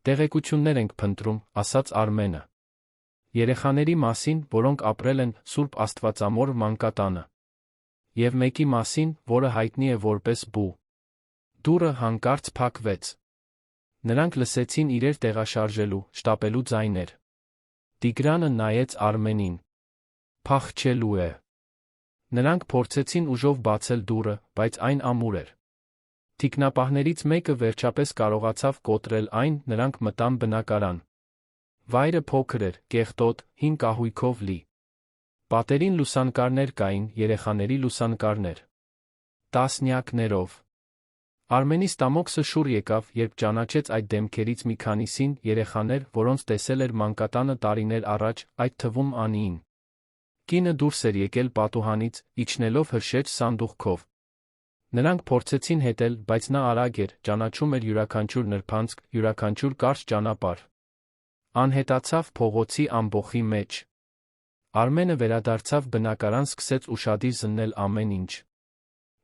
Speaker 1: Տեղեկություններ ենք փնտրում, ասաց Արմենը։ Երեխաների մասին, որոնք ապրել են Սուրբ Աստվածամոր մանկատանը։ Եվ մեկի մասին, որը հայտնի է որպես Բու։ Դուռը հանկարծ փակվեց։ Նրանք լսեցին իրեր տեղաշարժելու, շտապելու ձայներ։ Տիգրանը նայեց Արմենին։ Փախչելու է։ Նրանք փորձեցին ուժով բացել դուռը, բայց այն ամուր էր։ Թիկնապահներից մեկը վերջապես կարողացավ կոտրել այն, նրանք մտան բնակարան։ Վայրը փոքր էր, կեղտոտ, հին կահույքով լի։ Պատերին լուսանկարներ կային, երեխաների լուսանկարներ։ Տասնյակներով։ Արմենի ստամոքսը շուռ եկավ, երբ ճանաչեց այդ դեմքերից մի քանիսին, երեխաներ, որոնց տեսել էր մանկատանը տարիներ առաջ, այդ թվում Անիին։ Կինը դուրս էր եկել պատուհանից, իջնելով հրշեջ սանդուղքով։ Նրանք փորձեցին հետել, բայց նա արագ էր, ճանաչում էր յուրաքանչյուր նրբանցք, յուրաքանչյուր կարճ ճանապարհ։ Անհետացավ փողոցի ամբոխի մեջ։ Արմենը վերադարձավ բնակարան, սկսեց ուշադիր զննել ամեն ինչ։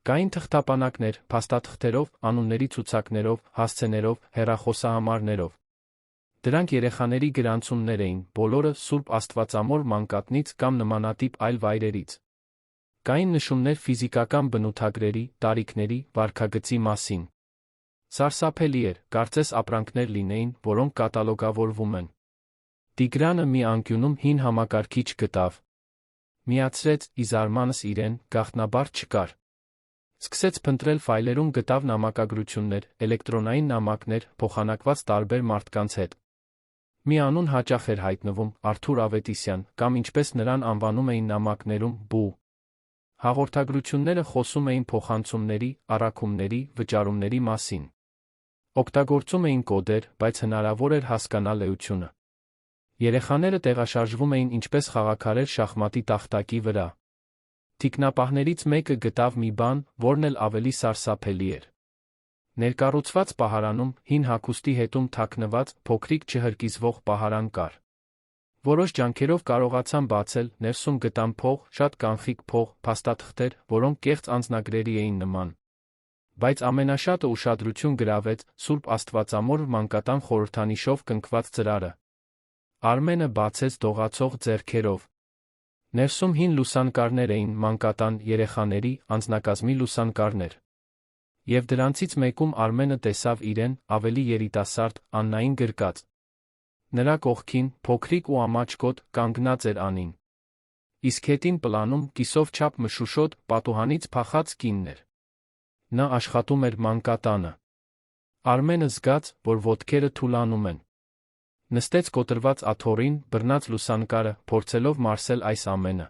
Speaker 1: Կային թղթապանակներ, փաստաթղթերով, անունների ցուցակներով, հասցեներով, հեռախոսահամարներով։ Դրանք երեխաների գրանցումներ էին, բոլորը Սուրբ Աստվածամոր մանկատնից կամ նմանատիպ այլ վայրերից։ Կային նշումներ ֆիզիկական բնութագրերի, տարիքների, վարքագծի մասին։ Սարսափելի էր, կարծես ապրանքներ լինեին, որոնք կատալոգավորվում են։ Տիգրանը մի անկյունում հին համակարգիչ գտավ։ միացրեց, ի զարմանս իրեն, գաղտնաբար չկար։ Սկսեց փնտրել ֆայլերում, գտավ նամակագրություններ, էլեկտրոնային նամակներ, փոխանակված տարբեր մարդկանց հետ։ Մի անուն հաճախ էր հայտնվում՝ Արթուր Ավետիսյան, կամ ինչպես նրան անվանում էին նամակներում՝ Բու։ Հաղորդագրությունները խոսում էին փոխանցումների, առաքումների, վճարումների մասին։ Օգտագործում էին կոդեր, բայց հնարավոր էր հասկանալ էությունը։ Երեխաները տեղաշարժվում էին ինչպես խաղաքարեր շախմատի տախտակի վրա։ Թիկնապահներից մեկը գտավ մի բան, որն էլ ավելի սարսափելի էր։ Ներկառուցված պահարանում, հին հագուստի հետում թաքնված, փոքրիկ չհրկիզվող պահարան կար։ Որոշ ջանքերով կարողացան բացել, ներսում գտան փող, շատ կանխիկ փող, փաստաթղթեր, որոնք կեղծ անձնագրերի էին նման։ Բայց ամենաշատը ուշադրություն գրավեց Սուրբ Աստվածամոր մանկատան խորհրդանիշով կնքված ծրարը։ Արմենը բացեց դողացող ձեռքերով։ Ներսում հին լուսանկարներ էին, մանկատան, երեխաների, անձնակազմի լուսանկարներ։ Եվ դրանցից մեկում Արմենը տեսավ իրեն, ավելի երիտասարդ, Աննային գրկած։ Նրա կողքին, փոքրիկ ու ամաչկոտ, կանգնած էր Անին։ Իսկ հետին պլանում, կիսով չափ մշուշոտ, պատուհանից փախած կինն էր։ Նա աշխատում էր մանկատանը։ Արմենը զգաց, որ ոտքերը թուլանում են։ Նստեց կոտրված աթոռին, բռնած լուսանկարը, փորձելով մարսել այս ամենը։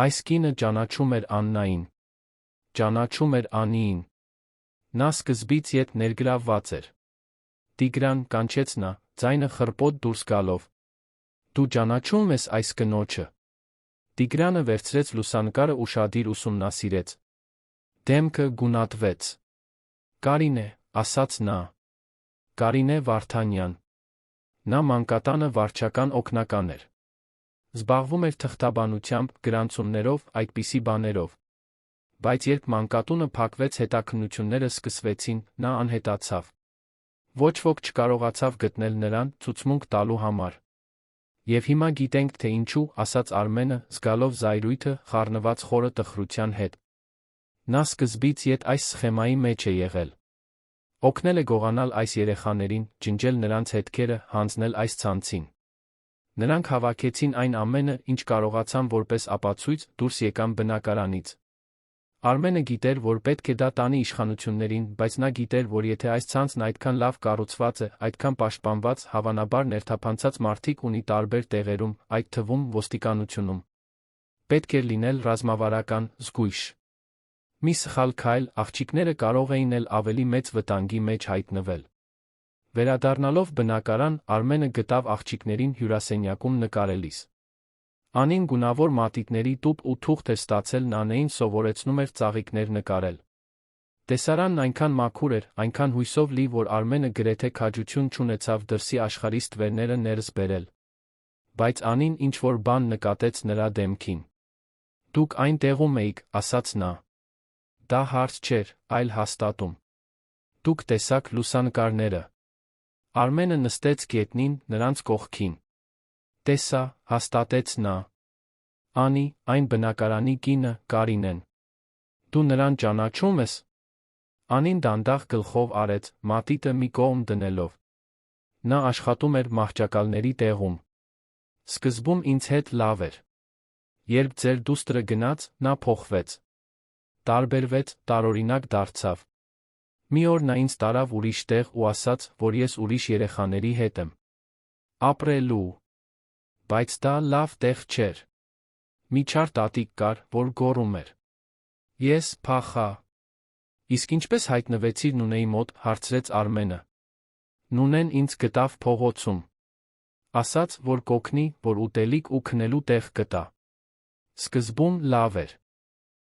Speaker 1: Այս կինը ճանաչում էր Աննային։ Ճանաչում էր Անիին։ Նա սկզբից ետ ներգրավված էր։ Տիգրան, կանչեց նա, ձայնը խռպոտ դուրս գալով։ Դու ճանաչում ես այս կնոջը։ Տիգրանը վերցրեց լուսանկարը, ուշադիր ուսումնասիրեց։ Դեմքը գունատվեց։ Կարինե, ասաց նա։ Կարինե Վարդանյան։ Նա մանկատանը վարչական օգնական էր։ Զբաղվում էր թղթաբանությամբ, գրանցումներով, այդպիսի բաներով։ Բայց երբ մանկատունը փակվեց, հետաքննությունները սկսվեցին, նա անհետացավ։ Ոչ ոք չկարողացավ գտնել նրան, ցուցմունք տալու համար։ Եվ հիմա գիտենք, թե ինչու, ասաց Արմենը, զգալով զայրույթը, խառնված խորը տխրության հետ։ Նա սկզբից ետ այս սխեմայի մեջ է եղել։ Օգնել է գողանալ այս երեխաներին, ջնջել նրանց հետքերը, հանձնել այս ցանցին։ Նրանք հավաքեցին այն ամենը, ինչ կարողացան որպես ապացույց, դուրս եկան բնակարանից։ Արմենը գիտեր, որ պետք է դա տանի իշխանություններին, բայց նա գիտեր, որ եթե այս ցանցն այդքան լավ կառուցված է, այդքան պաշտպանված, հավանաբար ներթափանցած մարդիկ ունի տարբեր տեղերում, այդ թվում ոստիկանությունում։ Պետք էր լինել ռազմավարական զգույշ։ Մի սխալ քայլ, աղջիկները կարող էին էլ ավելի մեծ վտանգի մեջ հայտնվել։ Վերադառնալով բնակարան, Արմենը գտավ աղջիկներին հյուրասենյակում նկարելիս։ Անին գունավոր մատիտների տուփ ու թուղթ էր ստացել, Նանեին սովորեցնում էր ծաղիկներ նկարել։ Տեսարանն այնքան մաքուր էր, այնքան հույսով լի, որ Արմենը գրեթե քաջություն չունեցավ դրսի աշխարհի ստվերները ներս բերել։ Բայց Անին ինչ-որ բան նկատեց նրա դեմքին։ Դուք այն տեղում էիք, ասաց նա։ Դա հարց չէր, այլ հաստատում։ Դուք տեսաք լուսանկարները։ Արմենը նստեց գետնին, նրանց կողքին։ Տեսա, հաստատեց նա։ Անի, այն բնակարանի կինը, Կարինեն։ Դու նրան ճանաչում ես։ Անին դանդաղ գլխով արեց, մատիտը մի կողմ դնելով։ Նա աշխատում էր մահճակալների տեղում։ Սկզբում ինձ հետ լավ էր։ Երբ ձեր դուստրը գնաց, նա փոխվեց։ Տարբերվեց, տարօրինակ դարձավ։ Մի օր նա ինձ տարավ ուրիշ տեղ ու ասաց, որ ես ուրիշ երեխաների հետ եմ ապրելու։ Բայց դա լավ տեղ չէր։ Մի չար տատիկ կար, որ գոռում էր։ Ես փախա։ Իսկ ինչպես հայտնվեցիր Նունեի մոտ, հարցրեց Արմենը։ Նունեն ինձ գտավ փողոցում։ Ասաց, որ կօգնի, որ ուտելիք ու քնելու տեղ գտա։ Սկզբում լավ էր։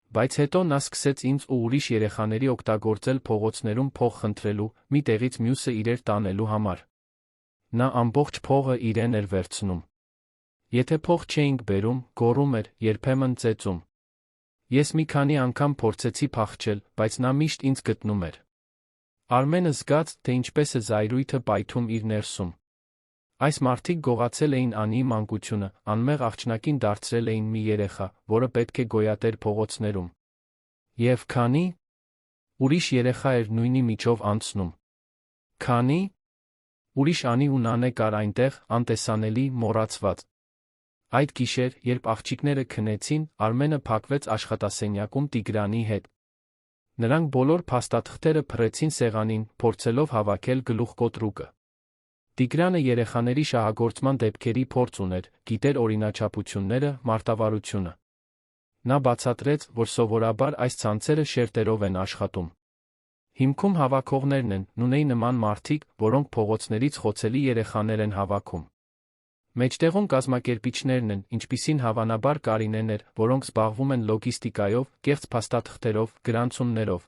Speaker 1: Բայց հետո նա սկսեց ինձ ու ուրիշ երեխաների օգտագործել փողոցներում փող խնդրելու, մի տեղից մյուսը իրեր տանելու համար։ Նա ամբողջ փողը իրեն էր վերցնում։ Եթե փող չէինք բերում, գոռում էր, երբեմն ծեծում։ Ես մի քանի անգամ փորձեցի փախչել, բայց նա միշտ ինձ գտնում էր։ Արմենը զգաց, թե ինչպես է զայրույթը պայթում իր ներսում։ Այս մարդիկ գողացել էին Անիի մանկությունը, անմեղ աղջնակին դարձրել էին մի երեխա, որը պետք է գոյատեր փողոցներում։ Եվ քանի ուրիշ երեխա էր նույնի միջով անցնում։ Քանի ուրիշ Անի ու Նանե կար այնտեղ, անտեսանելի, մոռացված։ Այդ գիշեր, երբ աղջիկները քնեցին, Արմենը փակվեց աշխատասենյակում Տիգրանի հետ։ Նրանք բոլոր փաստաթղթերը փռեցին սեղանին, փորձելով հավաքել գլուխկոտրուկը։ Տիգրանը երեխաների շահագործման դեպքերի փորձ ուներ, գիտեր օրինաչափությունները, մարտավարությունը։ Նա բացատրեց, որ սովորաբար այս ցանցերը շերտերով են աշխատում։ Հիմքում հավաքողներն են նույնի նման մարդիկ, որոնք փողոցներից խոցելի երեխաներ են հավաքում։ Մեջտեղում կազմակերպիչներն են, ինչպիսին հավանաբար Կարինեն էր, որոնք զբաղվում են լոգիստիկայով, կեղծ փաստաթղթերով, գրանցումներով։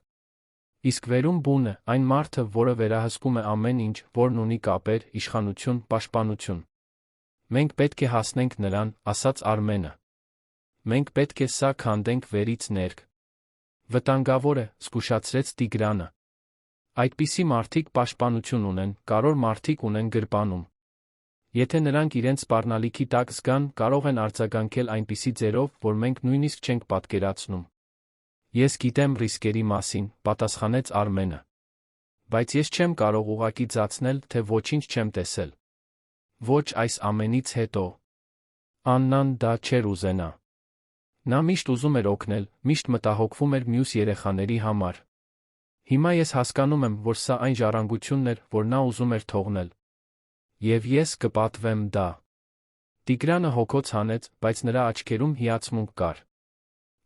Speaker 1: Իսկ վերում բունը, այն մարդը, որը վերահսկում է ամեն ինչ, որն ունի կապեր, իշխանություն, պաշտպանություն։ Մենք պետք է հասնենք նրան, ասաց Արմենը։ Մենք պետք է սա քանդենք վերից ներք։ Վտանգավոր է, զգուշացրեց Տիգրանը։ Այդպիսի մարդիկ պաշտպանություն ունեն, կարևոր մարդիկ ունեն գրպանում։ Եթե նրանք իրենց սպառնալիքի տակ զգան, կարող են արձագանքել այնպիսի ձևով, որ մենք նույնիսկ չենք պատկերացնում։ Ես գիտեմ ռիսկերի մասին, պատասխանեց Արմենը։ Բայց ես չեմ կարող ուղղակի ձացնել, թե ոչինչ չեմ տեսել։ Ոչ այս ամենից հետո։ Աննան դա չէր ուզենա։ Նա միշտ ուզում էր օգնել, միշտ մտահոգվում էր մյուս երեխաների համար։ Հիմա ես հասկանում եմ, որ սա այն ժառանգությունն էր, որ նա ուզում էր թողնել։ Եվ ես կպատվեմ դա։ Տիգրանը հոգոց հանեց, բայց նրա աչքերում հիացմունք կար։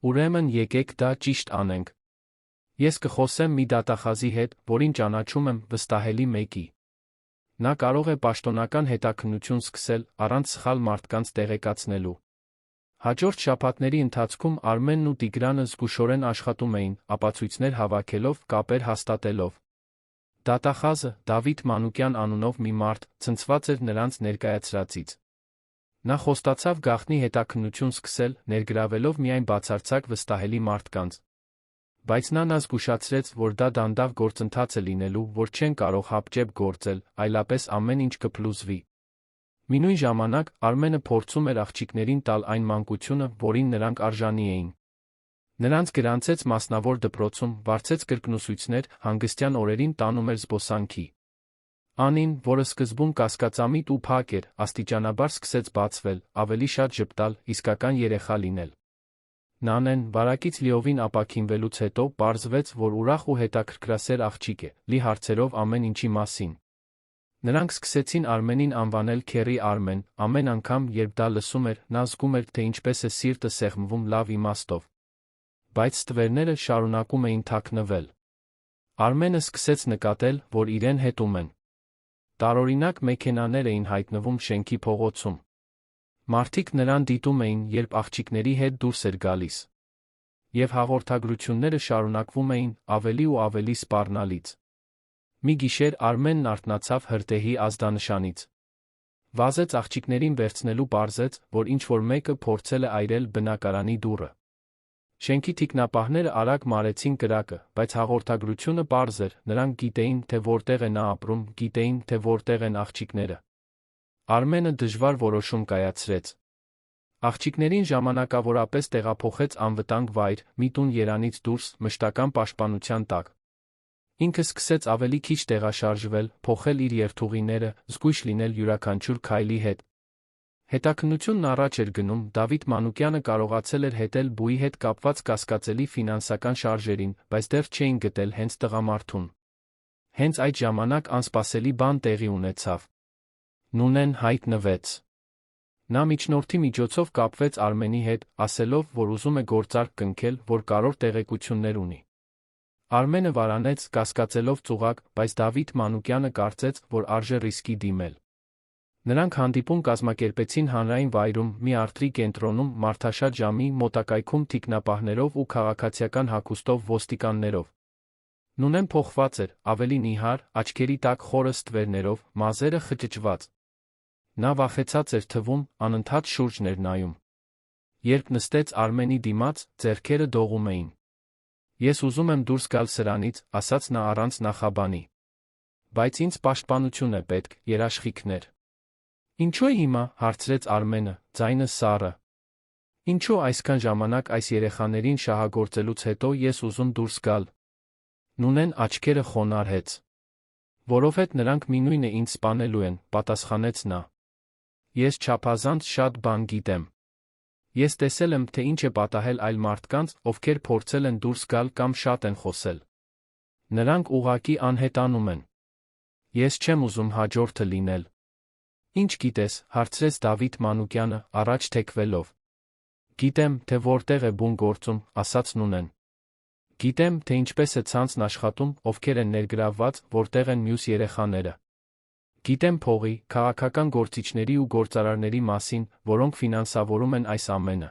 Speaker 1: Ուրեմն եկեք դա ճիշտ անենք։ Ես կխոսեմ մի դատախազի հետ, որին ճանաչում եմ, վստահելի մեկի։ Նա կարող է պաշտոնական հետաքննություն սկսել, առանց սխալ մարդկանց տեղեկացնելու։ Հաջորդ շաբաթների ընթացքում Արմենն ու Տիգրանը զգուշորեն աշխատում էին, ապացույցներ հավաքելով, կապեր հաստատելով։ Դատախազը, Դավիթ Մանուկյան անունով մի մարդ, ցնցված էր նրանց ներկայացրածից։ Նա խոստացավ գաղտնի հետաքննություն սկսել, ներգրավելով միայն բացարձակ վստահելի մարդկանց։ Բայց նա զգուշացրեց, որ դա դանդաղ գործընթաց է լինելու, որ չեն կարող հապճեպ գործել, այլապես ամեն ինչ կփլուզվի։ Մինույն ժամանակ Արմենը փորձում էր աղջիկներին տալ այն մանկությունը, որին նրանք արժանի էին։ Նրանց գրանցեց մասնավոր դպրոցում, վարձեց կրկնուսույցներ, հանգստյան օրերին տանում էր զբոսանքի։ Անին, որը սկզբում կասկածամիտ ու փակ էր, աստիճանաբար սկսեց բացվել, ավելի շատ ժպտալ, իսկական երեխա լինել։ Նանեն, վարակից լիովին ապաքինվելուց հետո պարզվեց, որ ուրախ ու հետաքրքրասեր աղջիկ է, լի հարցերով ամեն ինչի մասին։ Նրանք սկսեցին Արմենին անվանել Քերի Արմեն, ամեն անգամ, երբ դա լսում էր, նա զգում էր, թե ինչպես է սիրտը սեղմվում լավ իմաստով։ Բայց ստվերները շարունակում էին թաքնվել։ Արմենը սկսեց նկատել, որ իրեն հետում են։ Տարօրինակ մեքենաներ էին հայտնվում շենքի փողոցում։ Մարդիկ նրան դիտում էին, երբ աղջիկների հետ դուրս էր գալիս։ Եվ հաղորդագրությունները շարունակվում էին, ավելի ու ավելի սպառնալից։ Մի գիշեր Արմենն արթնացավ հրդեհի ազդանշանից։ Վազեց աղջիկներին վերցնելու պարզեց, որ ինչ-որ մեկը փորձել է այրել բնակարանի դուռը։ Շենքի թիկնապահները արագ մարեցին կրակը, բայց հաղորդագրությունը պարզ էր, նրանք գիտեին, թե որտեղ է նա ապրում, գիտեին, թե որտեղ են աղջիկները։ Արմենը դժվար որոշում կայացրեց։ Աղջիկներին ժամանակավորապես տեղափոխեց անվտանգ վայր, մի տուն երանից դուրս, մշտական պաշտպանության տակ։ Ինքը սկսեց ավելի քիչ տեղաշարժվել, փոխել իր երթուղիները, զգույշ լինել յուրաքանչյուր քայլի հետ։ Հետաքննությունն առաջ էր գնում, Դավիթ Մանուկյանը կարողացել էր հետել բուի հետ կապված կասկածելի ֆինանսական շարժերին, բայց դեռ չէին գտել հենց տղամարդուն։ Հենց այդ ժամանակ անսպասելի բան տեղի ունեցավ։ Նունեն հայտնվեց։ Նա միջնորդի միջոցով կապվեց Արմենի հետ, ասելով, որ ուզում է գործարք կնքել, որ կարևոր տեղեկություններ ունի։ Արմենը վարանեց, կասկածելով ծուղակ, բայց Դավիթ Մանուկյանը կարծեց, որ արժե ռիսկի դիմել։ Նրանք հանդիպում կազմակերպեցին հանրային վայրում, մի արթրի կենտրոնում, մարդաշատ ժամի մոտակայքում թիկնապահներով ու քաղաքացիական հագուստով ոստիկաններով։ Նունեն փոխված էր, ավելի նիհար, աչքերի տակ խորը ստվերներով, մազերը խճճված։ Նա վախեցած էր թվում, անընդհատ շուրջն էր նայում։ Երբ նստեց Արմենի դիմաց, ձեռքերը դողում էին։ Ես ուզում եմ դուրս գալ սրանից, ասաց նա առանց նախաբանի։ Բայց ինձ պաշտպանություն է պետք, երաշխիքներ։ Ինչու է հիմա, հարցրեց Արմենը, ձայնը սառը։ Ինչու այսքան ժամանակ այս երեխաներին շահագործելուց հետո ես ուզում դուրս գալ։ Նունեն աչքերը խոնարհեց։ Որովհետև նրանք մինույն է ինձ սպանելու են, պատասխանեց նա։ Ես չափազանց շատ բան գիտեմ։ Ես տեսել եմ, թե ինչ է պատահել այլ մարդկանց, ովքեր փորձել են դուրս գալ կամ շատ են խոսել։ Նրանք ուղղակի անհետանում են։ Ես չեմ ուզում հաջորդը լինել։ Ինչ գիտես, հարցրեց Դավիթ Մանուկյանը, առաջ թեքվելով։ Գիտեմ, թե որտեղ է բուն գործում, ասաց Նունեն։ Գիտեմ, թե ինչպես է ցանցն աշխատում, ովքեր են ներգրավված, որտեղ են մյուս երեխաները։ Գիտեմ փողի, քաղաքական գործիչների ու գործարարների մասին, որոնք ֆինանսավորում են այս ամենը։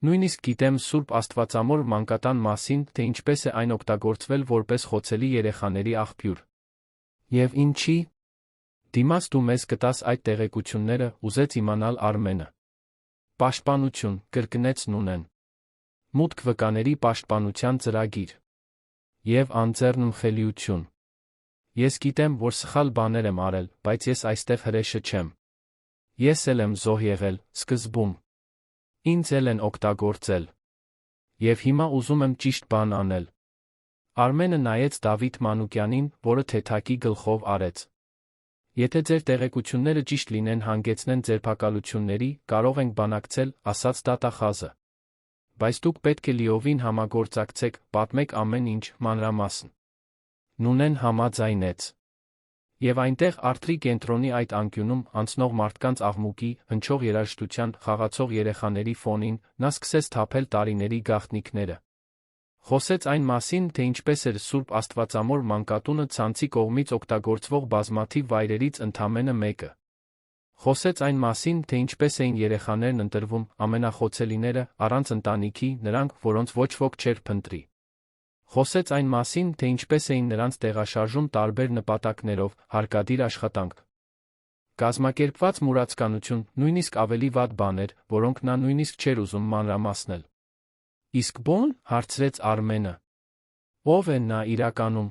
Speaker 1: Նույնիսկ գիտեմ Սուրբ Աստվածամոր մանկատան մասին, թե ինչպես է այն օգտագործվել որպես խոցելի երեխաների աղբյուր։ Եվ ինչի՞։ Դիմաց դու մեզ կտաս այդ տեղեկությունները, ուզեց իմանալ Արմենը։ Պաշտպանություն, կրկնեց Նունեն։ Մուտք վկաների պաշտպանության ծրագիր։ Եվ անձեռնմխելիություն։ Ես գիտեմ, որ սխալ բաներ եմ արել, բայց ես այստեղ հրեշը չեմ։ Ես էլ եմ զոհ եղել, սկզբում։ Ինձ էլ են օգտագործել։ Եվ հիմա ուզում եմ ճիշտ բան անել։ Արմենը նայեց Դավիթ Մանուկյանին, որը թեթակի գլխով արեց։ Եթե ձեր տեղեկությունները ճիշտ լինեն հանգեցնեն ձերբակալությունների, կարող ենք բանակցել, ասաց դատախազը։ Բայց դուք պետք է լիովին համագործակցեք, պատմեք ամեն ինչ, մանրամասն։ Նունեն համաձայնեց։ Եվ այնտեղ Արթրի կենտրոնի այդ անկյունում անցնող մարդկանց աղմուկի, հնչող երաժշտության, խաղացող երեխաների ֆոնին, նա սկսեց թափել տարիների գաղտնիքները։ Խոսեց այն մասին, թե ինչպես էր Սուրբ Աստվածամոր մանկատունը ցանցի կողմից օգտագործվող բազմաթիվ վայրերից ընդամենը մեկը։ Խոսեց այն մասին, թե ինչպես էին երեխաներն ընտրվում, ամենախոցելիները, առանց ընտանիքի, նրանք, որոնց ոչ ոք չէր փնտրի։ Խոսեց այն մասին, թե ինչպես էին նրանց տեղաշարժում տարբեր նպատակներով, հարկադիր աշխատանք, կազմակերպված մուրացկանություն, նույնիսկ ավելի վատ բաներ, որոնք նա նույնիսկ չէր ուզում մանրամասնել։ Իսկ Բոն, հարցրեց Արմենը։ Ո՞վ է նա իրականում։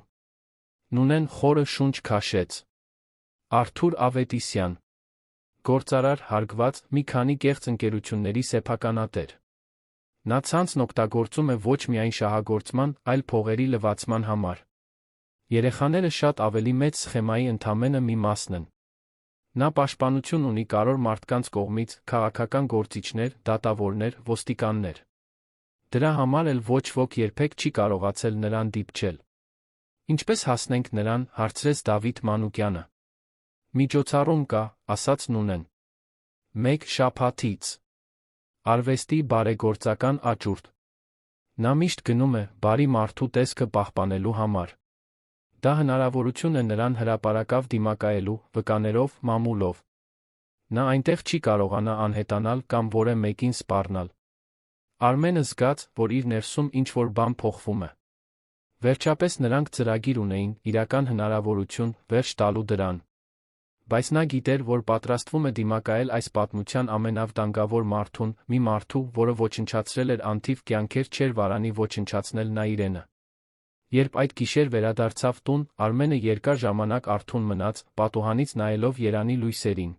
Speaker 1: Նունեն խորը շունչ քաշեց։ Արթուր Ավետիսյան։ Գործարար, հարգված, մի քանի կեղծ ընկերությունների սեփականատեր։ Նա ցանցն օգտագործում է ոչ միայն շահագործման, այլ փողերի լվացման համար։ Երեխաները շատ ավելի մեծ սխեմայի ընդամենը մի մասն են։ Նա պաշտպանություն ունի կարևոր մարդկանց կողմից, քաղաքական գործիչներ, դատավորներ, ոստիկաններ։ Դրա համար էլ ոչ ոք երբեք չի կարողացել նրան դիպչել։ Ինչպես հասնենք նրան, հարցրեց Դավիթ Մանուկյանը։ Միջոցառում կա, ասաց Նունեն։ 1 շաբաթից։ Արվեստի բարեգործական աճուրդ։ Նա միշտ գնում է բարի մարդու տեսքը պահպանելու համար։ Դա հնարավորություն է նրան հրապարակավ դիմակայելու, վկաներով, մամուլով։ Նա այնտեղ չի կարողանա անհետանալ կամ որևէ մեկին սպառնալ։ Արմենը զգաց, որ իր ներսում ինչ-որ բան փոխվում է։ Վերջապես նրանք ծրագիր ունեին, իրական հնարավորություն, վերջ տալու դրան։ Բայց նա գիտեր, որ պատրաստվում է դիմակայել այս պատմության ամենավտանգավոր մարդուն, մի մարդու, որը ոչնչացրել էր անթիվ կյանքեր, չէր վարանի ոչնչացնել նա իրենը։ Երբ այդ գիշեր վերադարձավ տուն, Արմենը երկար ժամանակ արթուն մնաց, պատուհանից նայելով երանի լույսերին։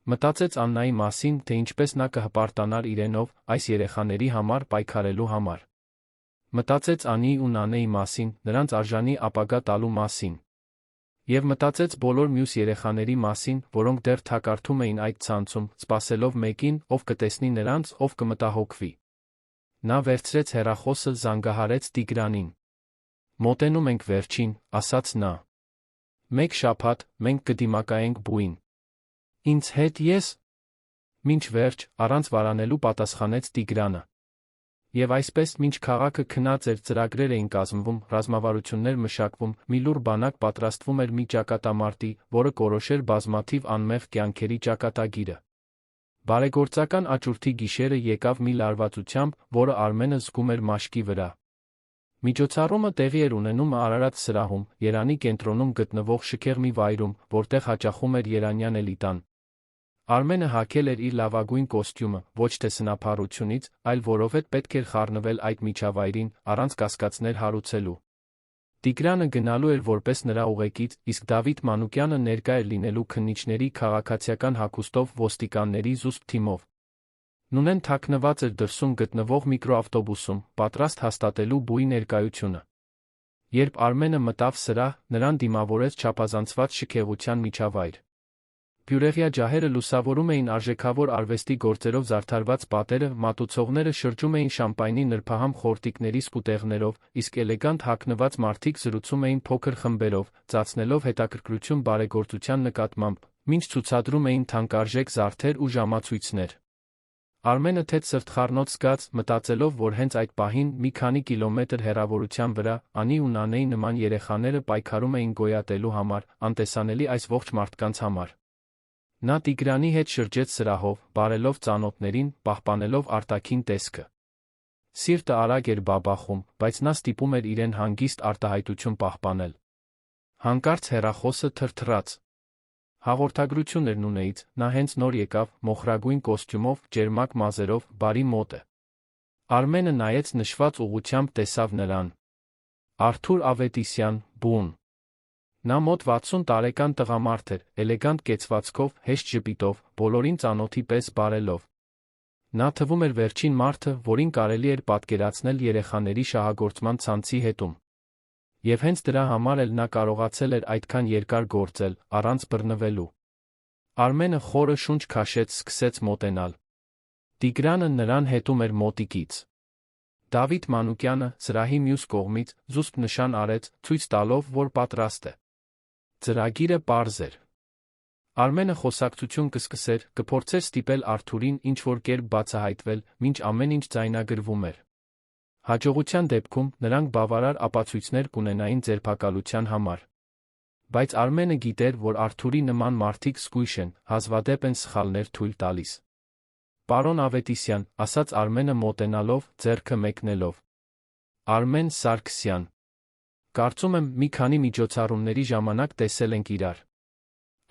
Speaker 1: Մտածեց Աննայի մասին, թե ինչպես նա կհպարտանար իրենով, այս երեխաների համար պայքարելու համար։ Մտածեց Անիի ու Նանեի մասին, նրանց արժանի ապագա տալու մասին։ Եվ մտածեց բոլոր մյուս երեխաների մասին, որոնք դեռ թակարդում էին այդ ցանցում, սպասելով մեկին, ով կտեսնի նրանց, ով կմտահոգվի։ Նա վերցրեց հեռախոսը, զանգահարեց Տիգրանին։ Մոտենում ենք վերջին, ասաց նա։ 1 շաբաթ, մենք կդիմակայենք բուին։ Ինձ հետ ես։ Մինչ վերջ, առանց վարանելու պատասխանեց Տիգրանը։ Եվ այսպես, մինչ քաղաքը քնած էր, ծրագրեր էին կազմվում, ռազմավարություններ մշակվում, մի լուր բանակ պատրաստվում էր մի ճակատամարտի, որը կորոշեր բազմաթիվ անմեղ կյանքերի ճակատագիրը։ Բարեգործական աճուրդի գիշերը եկավ մի լարվածությամբ, որը Արմենը զգում էր մաշկի վրա։ Միջոցառումը տեղի էր ունենում Արարատ սրահում, Երանի կենտրոնում գտնվող շքեղ մի վայրում, որտեղ հաճախում էր երանյան էլիտան։ Արմենը հագել էր իր լավագույն կոստյումը, ոչ թե սնափառությունից, այլ որովհետև պետք էր խառնվել այդ միջավայրին, առանց կասկածներ հարուցելու։ Տիգրանը գնալու էր որպես նրա ուղեկից, իսկ Դավիթ Մանուկյանը ներկա էր լինելու քննիչների քաղաքացիական հագուստով ոստիկանների զուսպ թիմով։ Նունեն թաքնված էր դրսում գտնվող միկրոավտոբուսում, պատրաստ հաստատելու բուի ներկայությունը։ Երբ Արմենը մտավ սրահ, նրան դիմավորեց չափազանցված շքեղության միջավայր։ Բյուրեղյա ջահերը լուսավորում էին արժեքավոր արվեստի գործերով զարդարված պատերը, մատուցողները շրջում էին շամպայնի նրբահամ խորտիկների սկուտեղներով, իսկ էլեգանտ հագնված մարդիկ զրուցում էին փոքր խմբերով, ծածնելով հետաքրքրություն բարեգործության նկատմամբ, մինչ ցուցադրում էին թանկարժեք զարդեր ու ժամացույցներ։ Արմենը թեթ սրտխառնոց զգաց, մտածելով, որ հենց այդ պահին, մի քանի կիլոմետր հեռավորության վրա, Անի ու Նանեի նման երեխաները պայքարում էին գոյատելու համար, անտեսանելի այս ողջ մարդկանց համար։ Նա Տիգրանի հետ շրջեց սրահով, բարելով ծանոթներին, պահպանելով արտաքին տեսքը։ Սիրտը արագ էր բաբախում, բայց նա ստիպում էր իրեն հանգիստ արտահայտություն պահպանել։ Հանկարծ հեռախոսը թրթռաց։ Հաղորդագրություն էր Նունեից, նա հենց նոր եկավ, մոխրագույն կոստյումով, ճերմակ մազերով, բարի մոտ է։ Արմենը նայեց նշված ուղղությամբ, տեսավ նրան։ Արթուր Ավետիսյան, բուն։ Նա մոտ 60 տարեկան տղամարդ էր, էլեգանտ կեցվածքով, հեշտ ժպիտով, բոլորին ծանոթի պես բարելով։ Նա թվում էր վերջին մարդը, որին կարելի էր պատկերացնել երեխաների շահագործման ցանցի հետում։ Եվ հենց դրա համար էլ նա կարողացել էր այդքան երկար գործել, առանց բռնվելու։ Արմենը խորը շունչ քաշեց, սկսեց մոտենալ։ Տիգրանը նրան հետում էր մոտիկից։ Դավիթ Մանուկյանը, սրահի մյուս կողմից, զուսպ նշան արեց, ցույց տալով, որ պատրաստ է։ Ծրագիրը պարզ էր։ Արմենը խոսակցություն կսկսեր, կփորձեր ստիպել Արթուրին ինչ-որ կերպ բացահայտվել, մինչ ամեն ինչ ձայնագրվում էր։ Հաջողության դեպքում նրանք բավարար ապացույցներ կունենային ձերբակալության համար։ Բայց Արմենը գիտեր, որ Արթուրի նման մարդիկ զգույշ են, հազվադեպ են սխալներ թույլ տալիս։ Պարոն Ավետիսյան, ասաց Արմենը մոտենալով, ձեռքը մեկնելով։ Արմեն Սարգսյան։ Կարծում եմ, մի քանի միջոցառումների ժամանակ տեսել ենք իրար։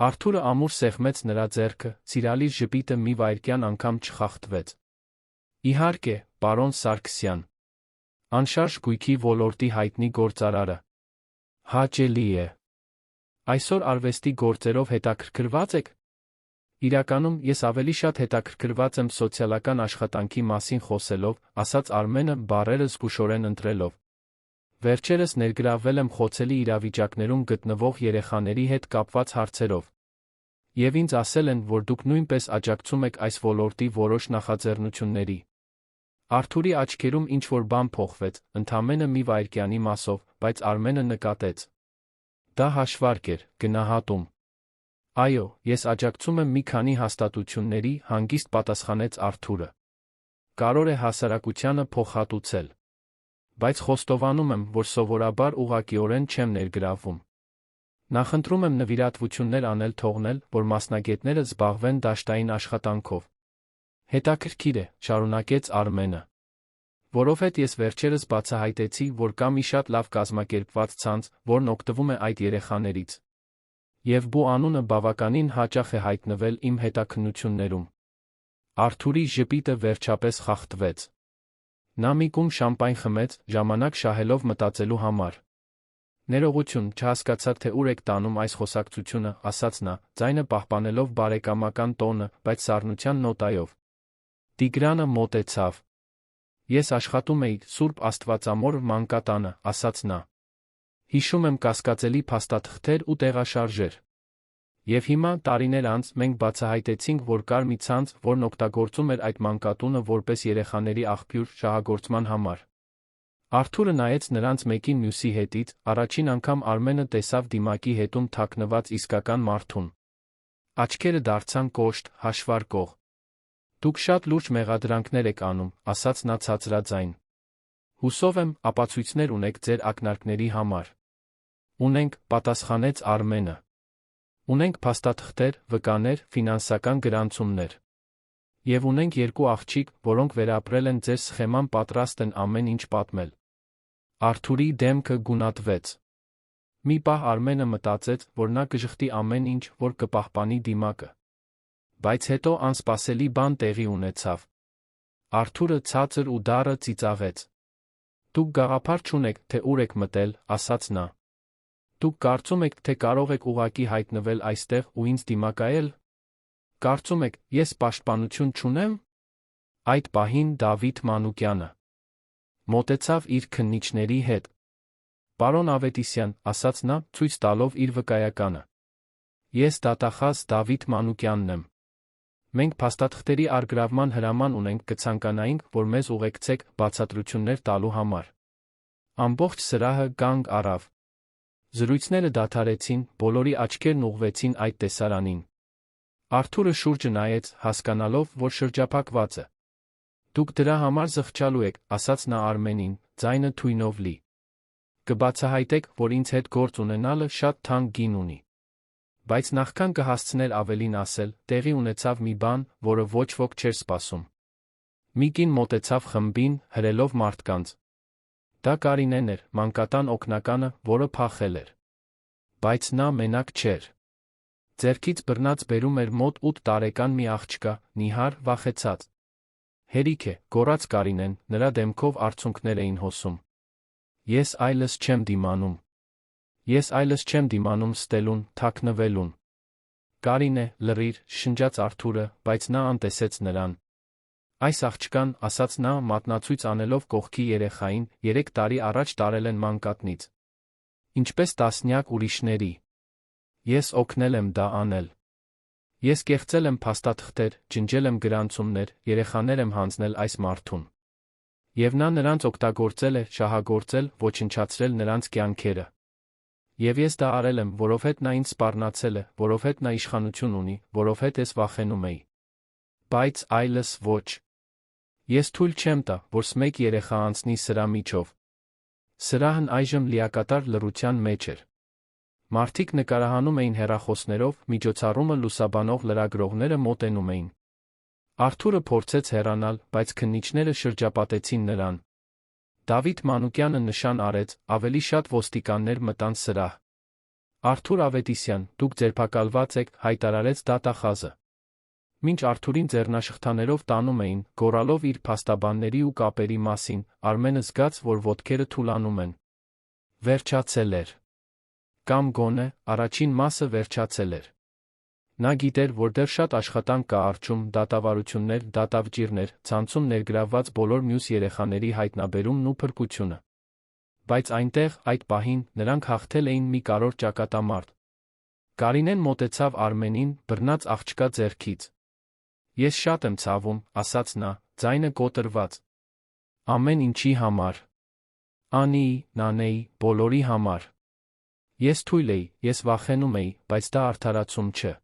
Speaker 1: Արթուրը ամուր սեղմեց նրա ձեռքը, սիրալիր ժպիտը մի վայրկյան անգամ չխախտվեց։ Իհարկե, պարոն Սարգսյան։ Անշարժ գույքի ոլորտի հայտնի գործարարը։ Հաճելի է։ Այսօր արվեստի գործերով հետաքրքրված եք։ Իրականում, ես ավելի շատ հետաքրքրված եմ սոցիալական աշխատանքի մասին խոսելով, ասաց Արմենը, բառերը զգուշորեն ընտրելով։ Վերջերս ներգրավվել եմ խոցելի իրավիճակներում գտնվող երեխաների հետ կապված հարցերով։ Եվ ինձ ասել են, որ դուք նույնպես աջակցում եք այս ոլորտի որոշ նախաձեռնությունների։ Արթուրի աչքերում ինչ-որ բան փոխվեց, ընդամենը մի վայրկյանի մասով, բայց Արմենը նկատեց։ Դա հաշվարկ էր, գնահատում։ Այո, ես աջակցում եմ մի քանի հաստատությունների, հանգիստ պատասխանեց Արթուրը։ Կարող է հասարակությանը փոխհատուցել։ Բայց խոստովանում եմ, որ սովորաբար ուղղակիորեն չեմ ներգրավվում։ Նախընտրում եմ նվիրատվություններ անել թողնել, որ մասնագետները զբաղվեն դաշտային աշխատանքով։ Հետաքրքիր է, շարունակեց Արմենը։ Որովհետև ես վերջերս բացահայտեցի, որ կա մի շատ լավ կազմակերպված ցանց, որն օգտվում է այդ երեխաներից։ Եվ բու անունը բավականին հաճախ է հայտնվել իմ հետաքննություններում։ Արթուրի ժպիտը վերջապես խախտվեց։ Նա մի կում շամպայն խմեց, ժամանակ շահելով մտածելու համար։ Ներողություն, չհասկացա, թե ուր եք տանում այս խոսակցությունը, ասաց նա, ձայնը պահպանելով բարեկամական տոնը, բայց սառնության նոտայով։ Տիգրանը մոտեցավ։ Ես աշխատում էի Սուրբ Աստվածամոր մանկատանը, ասաց նա։ Հիշում եմ կասկածելի փաստաթղթեր ու տեղաշարժեր։ Եվ հիմա, տարիներ անց, մենք բացահայտեցինք, որ կար մի ցանց, որն օգտագործում էր այդ մանկատունը որպես երեխաների աղբյուր շահագործման համար։ Արթուրը նայեց նրանց մեկին մյուսի հետից, առաջին անգամ Արմենը տեսավ դիմակի հետում թաքնված իսկական մարդուն։ Աչքերը դարձան կոշտ, հաշվարկող։ Դուք շատ լուրջ մեղադրանքներ եք անում, ասաց նա ցածրաձայն։ Հուսով եմ, ապացույցներ ունեք ձեր ակնարկների համար։ Ունենք, պատասխանեց Արմենը։ Ունենք փաստաթղթեր, վկաներ, ֆինանսական գրանցումներ։ Եվ ունենք երկու աղջիկ, որոնք վերապրել են ձեր սխեման, պատրաստ են ամեն ինչ պատմել։ Արթուրի դեմքը գունատվեց։ Մի պահ Արմենը մտածեց, որ նա կժխտի ամեն ինչ, որ կպահպանի դիմակը։ Բայց հետո անսպասելի բան տեղի ունեցավ։ Արթուրը ցածր ու դառը ծիծաղեց։ Դուք գաղափար չունեք, թե ուր եք մտել, ասաց նա։ Դուք կարծում եք, թե կարող եք ուղղակի հայտնվել այստեղ ու ինձ դիմակայել։ Կարծում եք, ես պաշտպանություն չունեմ։ Այդ պահին Դավիթ Մանուկյանը մոտեցավ իր քննիչների հետ։ Պարոն Ավետիսյան, ասաց նա, ցույց տալով իր վկայականը։ Ես դատախազ Դավիթ Մանուկյանն եմ։ Մենք փաստաթղթերի առգրավման հրաման ունենք, կցանկանայինք, որ մեզ ուղեկցեք բացատրություններ տալու համար։ Ամբողջ սրահը կանգ առավ։ Զրույցները դադարեցին, բոլորի աչքերն ուղղվեցին այդ տեսարանին։ Արթուրը շուրջը նայեց, հասկանալով, որ շրջափակված է։ Դուք դրա համար զղջալու եք, ասաց նա Արմենին, ձայնը թույնով լի։ Կբացահայտեք, որ ինձ հետ գործ ունենալը շատ թանկ գին ունի։ Բայց նախքան կհասցներ ավելին ասել, տեղի ունեցավ մի բան, որը ոչ ոք չէր սպասում։ Մի կին մոտեցավ խմբին, հրելով մարդկանց։ Դա Կարինեն էր, մանկատան օգնականը, որը փախել էր։ Բայց նա մենակ չէր։ Ձեռքից բռնած բերում էր մոտ 8 տարեկան մի աղջկա, նիհար, վախեցած։ Հերիք է, գոռաց Կարինեն, նրա դեմքով արցունքներ էին հոսում։ Ես այլս չեմ դիմանում։ Ես այլս չեմ դիմանում ստելուն, թաքնվելուն։ Կարինե, լռիր, շնջաց Արթուրը, բայց նա անտեսեց նրան։ Այս աղջկան, ասաց նա, մատնացույց անելով կողքի երեխային, 3 տարի առաջ տարել են մանկատնից։ Ինչպես տասնյակ ուրիշների։ Ես օգնել եմ դա անել։ Ես կեղծել եմ փաստաթղթեր, ջնջել եմ գրանցումներ, երեխաներ եմ հանձնել այս մարդուն։ Եվ նա նրանց օգտագործել է, շահագործել, ոչնչացրել նրանց կյանքերը։ Եվ ես դա արել եմ, որովհետև նա ինձ սպառնացել է, որովհետև նա իշխանություն ունի, որովհետև ես վախենում էի։ Բայց այլս ոչ։ Ես թույլ չեմ տա, որ մեկ երեխա անցնի սրա միջով։ Սրահն այժմ լիակատար լռության մեջ էր։ Մարդիկ նկարահանում էին հեռախոսներով, միջոցառումը լուսաբանող լրագրողները մոտենում էին։ Արթուրը փորձեց հեռանալ, բայց քննիչները շրջապատեցին նրան։ Դավիթ Մանուկյանը նշան արեց, ավելի շատ ոստիկաններ մտան սրահ։ Արթուր Ավետիսյան, դուք ձերբակալված եք, հայտարարեց դատախազը։ Մինչ Արթուրին ձեռնաշղթաներով տանում էին, գոռալով իր փաստաբանների ու կապերի մասին, Արմենը զգաց, որ ոտքերը թուլանում են։ Վերջացել էր։ Կամ գոնե, առաջին մասը վերջացել էր։ Նա գիտեր, որ դեռ շատ աշխատանք կա առջում, դատավարություններ, դատավճիռներ, ցանցում ներգրավված բոլոր մյուս երեխաների հայտնաբերումն ու փրկությունը։ Բայց այնտեղ, այդ պահին, նրանք հաղթել էին մի կարևոր ճակատամարտ։ Կարինեն մոտեցավ Արմենին, բռնած աղջկա ձեռքից։ Ես շատ եմ ցավում, ասաց նա, ձայնը կոտրված։ Ամեն ինչի համար։ Անիի, Նանեի, բոլորի համար։ Ես թույլ էի, ես վախենում էի, բայց դա արդարացում չէ։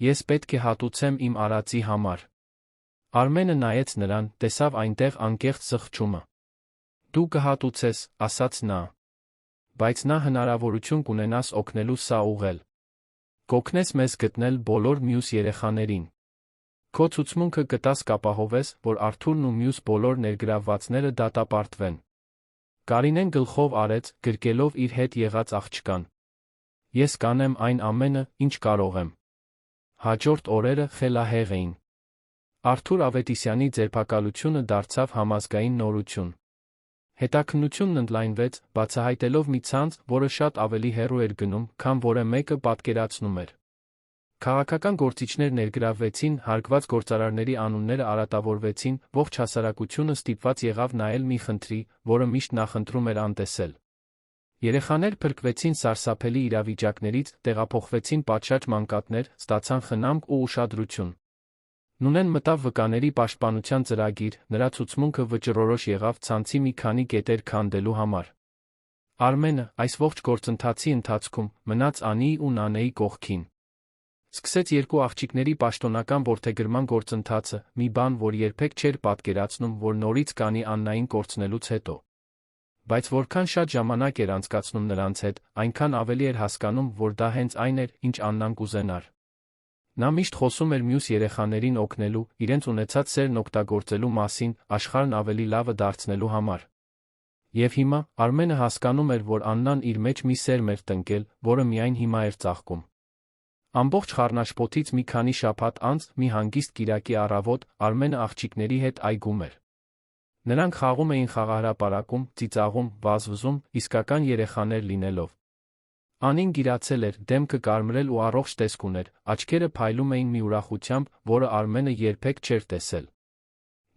Speaker 1: Ես պետք է հատուցեմ իմ արածի համար։ Արմենը նայեց նրան, տեսավ այնտեղ անկեղծ զղջումը։ Դու կհատուցես, ասաց նա։ Բայց նա հնարավորություն կունենաս օգնելու սա ուղղել։ Կօգնես մեզ գտնել բոլոր մյուս երեխաներին։ Քո ցուցմունքը կտաս կապահովես, որ Արթուրն ու մյուս բոլոր ներգրավվածները դատապարտվեն։ Կարինեն գլխով արեց, գրկելով իր հետ եղած աղջկան։ Ես կանեմ այն ամենը, ինչ կարող եմ։ Հաջորդ օրերը խելահեղ էին։ Արթուր Ավետիսյանի ձերբակալությունը դարձավ համազգային նորություն։ Հետաքննությունն ընդլայնվեց, բացահայտելով մի ցանց, որը շատ ավելի հեռու էր գնում, քան որը մեկը պատկերացնում էր։ Քաղաքական գործիչներ ներգրավվեցին, հարգված գործարարների անունները արատավորվեցին, ողջ հասարակությունը ստիպված եղավ նայել մի խնդրի, որը միշտ նախընտրում էր անտեսել։ Երեխաներ փրկվեցին սարսափելի իրավիճակներից, տեղափոխվեցին պատշաճ մանկատներ, ստացան խնամք ու ուշադրություն։ Նունեն մտավ վկաների պաշտպանության ծրագիր, նրա ցուցմունքը վճռորոշ եղավ ցանցի մի քանի կետեր քանդելու համար։ Արմենը, այս ողջ գործընթացի ընթացքում, մնաց Անիի ու Նանեի կողքին։ Սկսեց երկու աղջիկների պաշտոնական որդեգրման գործընթացը, մի բան, որ երբեք չէր պատկերացնում, որ նորից կանի Աննային կորցնելուց հետո։ Բայց որքան շատ ժամանակ էր անցկացնում նրանց հետ, այնքան ավելի էր հասկանում, որ դա հենց այն էր, ինչ Աննան կուզենար։ Նա միշտ խոսում էր մյուս երեխաներին օգնելու, իրենց ունեցած սերն օգտագործելու մասին, աշխարհն ավելի լավը դարձնելու համար։ Եվ հիմա, Արմենը հասկանում էր, որ Աննան իր մեջ մի սերմ էր տնկել, որը միայն հիմա էր ծաղկում։ Ամբողջ խառնաշփոթից մի քանի շաբաթ անց, մի հանգիստ կիրակի առավոտ, Արմենը աղջիկների հետ այգում էր։ Նրանք խաղում էին խաղահրապարակում, ծիծաղում, վազվզում, իսկական երեխաներ լինելով։ Անին գիրացել էր, դեմքը կարմրել ու առողջ տեսք ուներ, աչքերը փայլում էին մի ուրախությամբ, որը Արմենը երբեք չէր տեսել։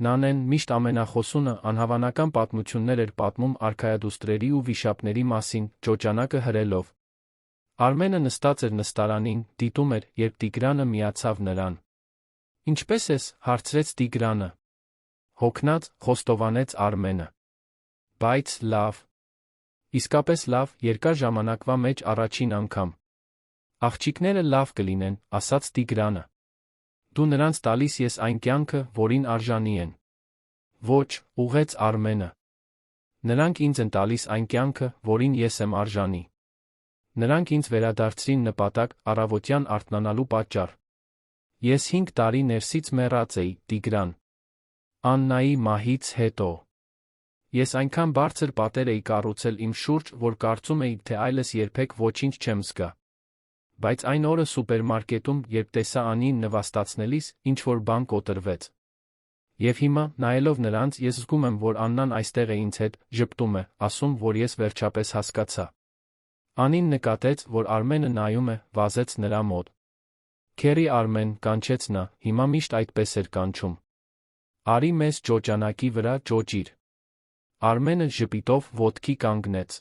Speaker 1: Նանեն միշտ ամենախոսունը անհավանական պատմություններ էր պատմում արքայադուստրերի ու վիշապների մասին, ճոճանակը հրելով։ Արմենը նստած էր նստարանին, դիտում էր, երբ Տիգրանը միացավ նրան։ «Ինչպե՞ս ես», հարցրեց Տիգրանը։ Հոգնած, խոստովանեց Արմենը։ «Բայց լավ։ Իսկապես լավ, երկար ժամանակվա մեջ առաջին անգամ»։ «Աղջիկները լավ կլինեն», ասաց Տիգրանը։ «Դու նրանց տալիս ես այն կյանքը, որին արժանի են»։ «Ոչ», ուղղեց Արմենը։ «Նրանք ինձ են տալիս այն կյանքը, որին ես եմ արժանի։ Նրանք ինձ վերադարձրին նպատակ, առավոտյան արթնանալու պատճառ։ Ես 5 տարի ներսից մեռած էի, Տիգրան։ Աննայի մահից հետո։ Ես այնքան բարձր պատեր էի կառուցել իմ շուրջ, որ կարծում էի, թե այլս երբեք ոչինչ չեմ զգա։ Բայց այն օրը սուպերմարկետում, երբ տեսա Անին նվաստացնելիս, ինչ-որ բան կոտրվեց։ Եվ հիմա, նայելով նրանց, ես զգում եմ, որ Աննան այստեղ է ինձ հետ, ժպտում է, ասում, որ ես վերջապես հասկացա»։ Անին նկատեց, որ Արմենը նայում է, վազեց նրա մոտ։ «Քեռի Արմեն», կանչեց նա, հիմա միշտ այդպես էր կանչում։ «Արի մեզ ճոճանակի վրա ճոճիր»։ Արմենը ժպիտով ոտքի կանգնեց։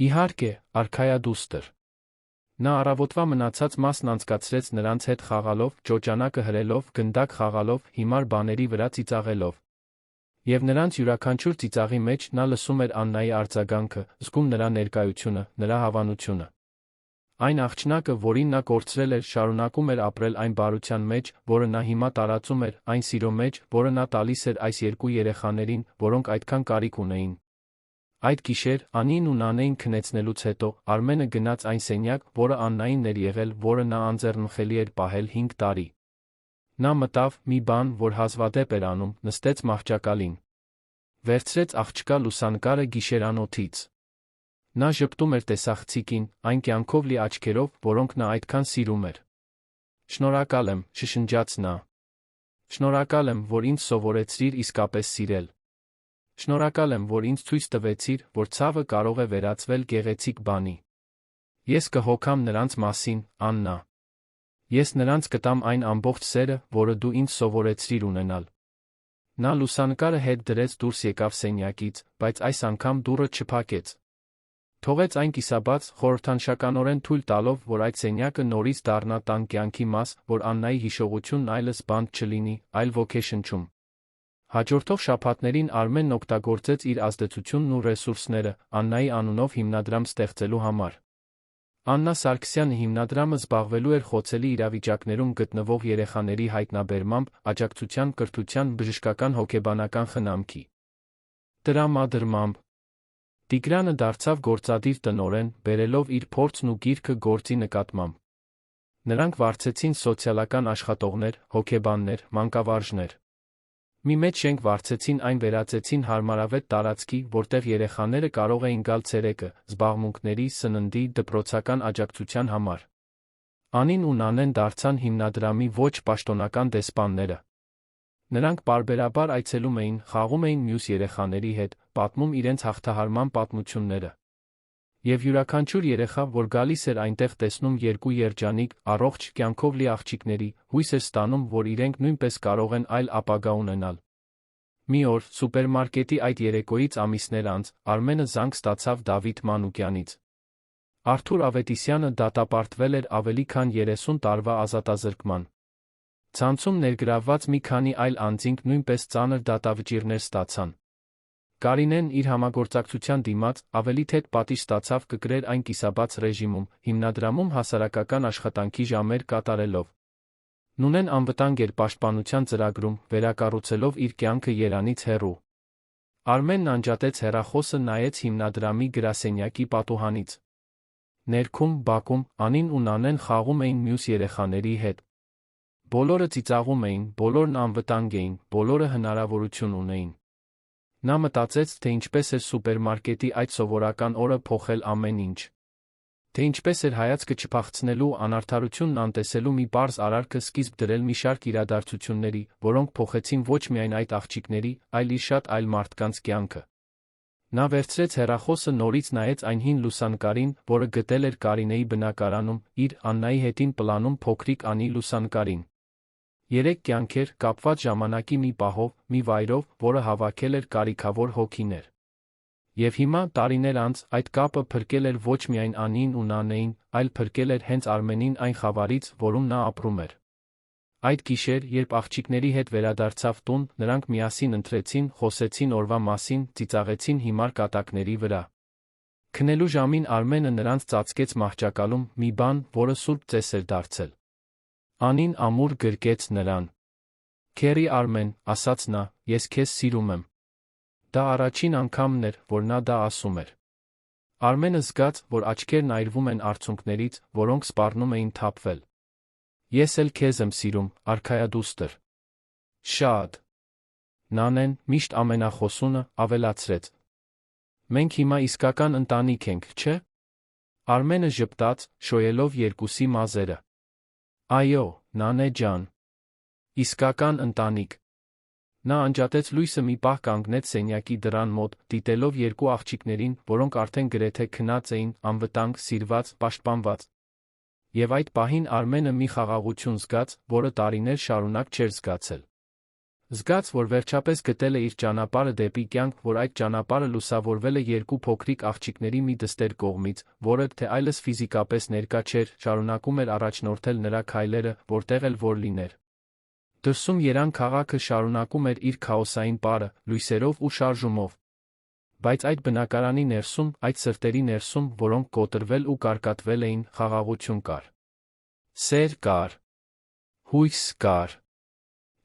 Speaker 1: «Իհարկե, արքայադուստր»։ Նա առավոտվա մնացած մասն անցկացրեց նրանց հետ խաղալով, ճոճանակը հրելով, գնդակ խաղալով, հիմար բաների վրա ծիծաղելով։ Եվ նրանց յուրաքանչյուր ծիծաղի մեջ նա լսում էր Աննայի արձագանքը, զգում նրա ներկայությունը, նրա հավանությունը։ Այն աղջնակը, որին նա կորցրել էր, շարունակում էր ապրել այն բարության մեջ, որը նա հիմա տարածում էր, այն սիրո մեջ, որը նա տալիս էր այս երկու երեխաներին, որոնք այդքան կարիք ունեին։ Այդ գիշեր, Անին ու Նանեին քնեցնելուց հետո, Արմենը գնաց այն սենյակ, որը Աննային էր եղել, որը նա անձեռնխելի էր պահել 5 տարի։ Նա մտավ, մի բան, որ հազվադեպ էր անում, նստեց մահճակալին։ Վերցրեց աղջկա լուսանկարը գիշերանոթից։ Նա ժպտում էր տեսախցիկին, այն կյանքով լի աչքերով, որոնք նա այդքան սիրում էր։ «Շնորհակալ եմ», շշնջաց նա։ «Շնորհակալ եմ, որ ինձ սովորեցրիր իսկապես սիրել։ Շնորհակալ եմ, որ ինձ ցույց տվեցիր, որ ցավը կարող է վերածվել գեղեցիկ բանի։ Ես կհոգամ նրանց մասին, Աննա։ Ես նրանց կտամ այն ամբողջ սերը, որը դու ինձ սովորեցրիր ունենալ»։ Նա լուսանկարը հետ դրեց դուրս եկավ սենյակից, բայց այս անգամ դուռը չփակեց։ Թողեց այն կիսաբաց, խորհրդանշականորեն թույլ տալով, որ այդ սենյակը նորից դառնա տան կյանքի մաս, որ Աննայի հիշողությունն այլս բանտ չլինի, այլ ոգեշնչում։ Հաջորդող շաբաթներին Արմենն օգտագործեց իր ազդեցությունն ու ռեսուրսները, Աննայի անունով հիմնադրամ ստեղծելու համար։ Աննա Սարգսյանը հիմնադրամը զբաղվելու էր խոցելի իրավիճակներում գտնվող երեխաների հայտնաբերմամբ, աջակցության, կրթության, բժշկական հոգեբանական խնամքի տրամադրմամբ։ Տիգրանը դարձավ գործադիր տնօրեն, բերելով իր փորձն ու գիրքը գործի նկատմամբ։ Նրանք վարձեցին սոցիալական աշխատողներ, հոգեբաններ, մանկավարժներ։ Մի մեծ շենք վարձեցին, այն վերածեցին հարմարավետ տարածքի, որտեղ երեխաները կարող էին գալ ցերեկը, զբաղմունքների, սննդի, դպրոցական աջակցության համար։ Անին ու Նանեն դարձան հիմնադրամի ոչ պաշտոնական դեսպանները։ Նրանք պարբերաբար այցելում էին, խաղում էին մյուս երեխաների հետ, պատմում իրենց հաղթահարման պատմությունները։ Եվ յուրաքանչյուր երեխա, որ գալիս էր այնտեղ, տեսնում երկու երջանիկ, առողջ, կյանքով լի աղջիկների, հույս էր ստանում, որ իրենք նույնպես կարող են այլ ապագա ունենալ։ Մի օր, սուպերմարկետի այդ երեկոյից ամիսներ անց, Արմենը զանգ ստացավ Դավիթ Մանուկյանից։ Արթուր Ավետիսյանը դատապարտվել էր ավելի քան 30 տարվա ազատազրկման։ Ցանցում ներգրավված մի քանի այլ անձինք նույնպես ծանր դատավճիռներ ստացան։ Կարինեն իր համագործակցության դիմաց ավելի թեթ պատիժ ստացավ կգրեր այն կիսաբաց ռեժիմում, հիմնադրամում հասարակական աշխատանքի ժամեր կատարելով։ Նունեն անվտանգ էր պաշտպանության ծրագրում, վերակառուցելով իր կյանքը երանից հեռու։ Արմենն անջատեց հեռախոսը, նայեց հիմնադրամի գրասենյակի պատուհանից։ Ներքում, բակում, Անին ու Նանեն խաղում էին մյուս երեխաների հետ։ Բոլորը ծիծաղում էին, բոլորն անվտանգ էին, բոլորը հնարավորություն ունեին։ Նա մտածեց, թե ինչպես էր սուպերմարկետի այդ սովորական օրը փոխել ամեն ինչ։ Թե ինչպես էր հայացքը չփախցնելու, անարդարությունն անտեսելու մի պարզ արարքը սկիզբ դրել մի շարք իրադարձությունների, որոնք փոխեցին ոչ միայն այդ աղջիկների, այլ իր շատ այլ մարդկանց կյանքը։ Նա վերցրեց հեռախոսը, նորից նայեց այն հին լուսանկարին, որը գտել էր Կարինեի բնակարանում, իր Աննայի հետին պլանում փոքրիկ Անի լուսանկարին։ 3 կյանքեր, կապված ժամանակի մի պահով, մի վայրով, որը հավաքել էր կարիքավոր հոգիներ։ Եվ հիմա, տարիներ անց, այդ կապը փրկել էր ոչ միայն Անին ու Նանեին, այլ փրկել էր հենց Արմենին այն խավարից, որում նա ապրում էր։ Այդ գիշեր, երբ աղջիկների հետ վերադարձավ տուն, նրանք միասին ընթրեցին, խոսեցին օրվա մասին, ծիծաղեցին հիմար կատակների վրա։ Քնելու ժամին Արմենը նրանց ծածկեց մահճակալում մի բան, որը սուրբ ծես էր դարձել։ Անին ամուր գրկեց նրան։ «Քեռի Արմեն», ասաց նա, «ես քեզ սիրում եմ»։ Դա առաջին անգամն էր, որ նա դա ասում էր։ Արմենը զգաց, որ աչքերն այրվում են արցունքներից, որոնք սպառնում էին թափվել։ «Ես էլ քեզ եմ սիրում, արքայադուստր»։ «Շատ»։ Նանեն, միշտ ամենախոսունը, ավելացրեց։ «Մենք հիմա իսկական ընտանիք ենք, չէ՞։ Արմենը ժպտաց, շոյելով երկուսի մազերը։ «Այո, Նանե ջան։ Իսկական ընտանիք»։ Նա անջատեց լույսը մի պահ կանգնեց սենյակի դռան մոտ, դիտելով երկու աղջիկներին, որոնք արդեն գրեթե քնած էին, անվտանգ, սիրված, պաշտպանված։ Եվ այդ պահին Արմենը մի խաղաղություն զգաց, որը տարիներ շարունակ չէր զգացել։ Զգաց, որ վերջապես գտել է իր ճանապարհը դեպի կյանք, որ այդ ճանապարհը լուսավորվել է երկու փոքրիկ աղջիկների մի դստեր կողմից, որը, թե այլս ֆիզիկապես ներկա չէր, շարունակում էր առաջնորդել նրա քայլերը, որտեղ էլ որ լիներ։ Դրսում Երան քաղաքը շարունակում էր իր քաոսային պարը, լույսերով ու շարժումով։ Բայց այդ բնակարանի ներսում, այդ սրտերի ներսում, որոնք կոտրվել ու կարկատվել էին, խաղաղություն կար։ Սեր կար։ Հույս կար։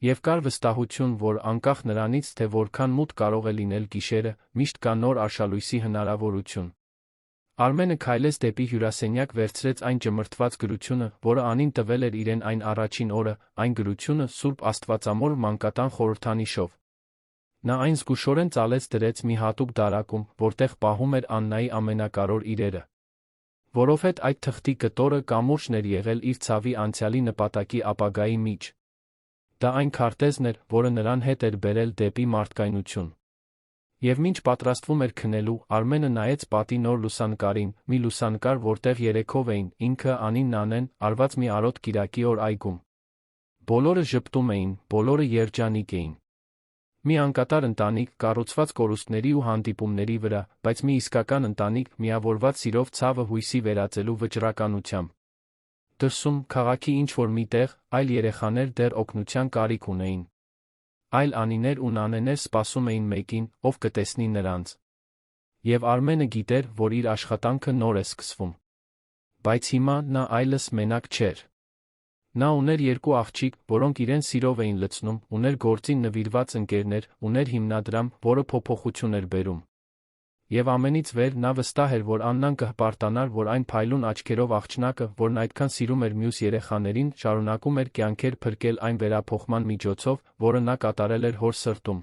Speaker 1: Եվ կար վստահություն, որ անկախ նրանից, թե որքան մութ կարող է լինել գիշերը, միշտ կա նոր արշալույսի հնարավորություն։ Արմենը քայլեց դեպի հյուրասենյակ, վերցրեց այն ճմրթված գրությունը, որը Անին տվել էր իրեն այն առաջին օրը, այն գրությունը Սուրբ Աստվածամոր մանկատան խորհրդանիշով։ Նա այն զգուշորեն ծալեց դրեց մի հատուկ դարակում, որտեղ պահում էր Աննայի ամենակարոր իրերը։ Որովհետև այդ թղթի կտորը կամուրջն էր եղել իր ցավի անցյալի նպատակի ապագայի միջ։ Դա այն քարտեզն էր, որը նրան հետ էր բերել դեպի մարդկայնություն։ Եվ մինչ պատրաստվում էր քնելու, Արմենը նայեց պատի նոր լուսանկարին, մի լուսանկար, որտեղ երեքով էին, ինքը, Անին, Նանեն, արված մի արոտ կիրակի օր այգում։ Բոլորը ժպտում էին, բոլորը երջանիկ էին։ Մի անկատար ընտանիք, կառուցված կորուստների ու հանդիպումների վրա, բայց մի իսկական ընտանիք, միավորված սիրով ցավը հույսի վերածելու վճռականությամբ։ Դրսում, քաղաքի ինչ-որ մի տեղ, այլ երեխաներ դեռ օգնության կարիք ունեին։ Այլ Անիներ ու Նանեներ սպասում էին մեկին, ով կտեսնի նրանց։ Եվ Արմենը գիտեր, որ իր աշխատանքը նոր է սկսվում։ Բայց հիմա նա այլս մենակ չէր։ Նա ուներ երկու աղջիկ, որոնք իրեն սիրով էին լցնում, ուներ գործին նվիրված ընկերներ, ուներ հիմնադրամ, որը փոփոխություն էր բերում։ Եվ ամենից վեր նա վստահ էր, որ Աննան կհպարտանար, որ այն փայլուն աչքերով աղջնակը, որն այդքան սիրում էր մյուս երեխաներին, շարունակում էր կյանքեր փրկել այն վերափոխման միջոցով, որը նա կատարել էր հոր սրտում։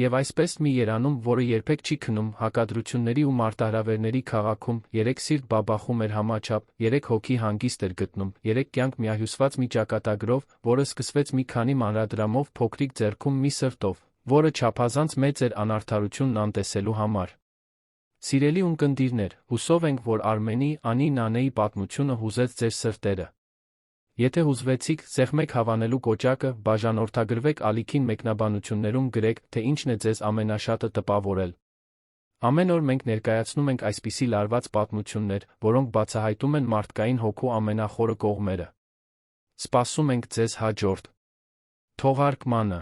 Speaker 1: Եվ այսպես մի երանում, որը երբեք չի քնում, հակադրությունների ու մարտահրավերների քաղաքում, երեք սիրտ բաբախում էր համաչափ, երեք հոգի հանգիստ էր գտնում, երեք կյանք միահյուսված մի ճակատագրով, որը սկսվեց մի քանի մանրադրամով փոքրիկ ձեռքում մի սրտով, որը չափազանց մեծ էր անարդարությունն անտեսելու համար։ Սիրելի ունկնդիրներ, հուսով ենք, որ Արմենի, Անի, Նանեի պատմությունը հուզեց ձեր սրտերը։ Եթե հուզվեցիք, սեղմեք հավանելու կոճակը, բաժանորդագրվեք ալիքին մեկնաբանություններում գրեք, թե ինչն է ձեզ ամենաշատը տպավորել։ Ամեն օր մենք ներկայացնում ենք այսպիսի լարված պատմություններ, որոնք բացահայտում են մարդկային հոգու ամենախորը կողմերը։ Սպասում ենք ձեզ հաջորդ թողարկմանը։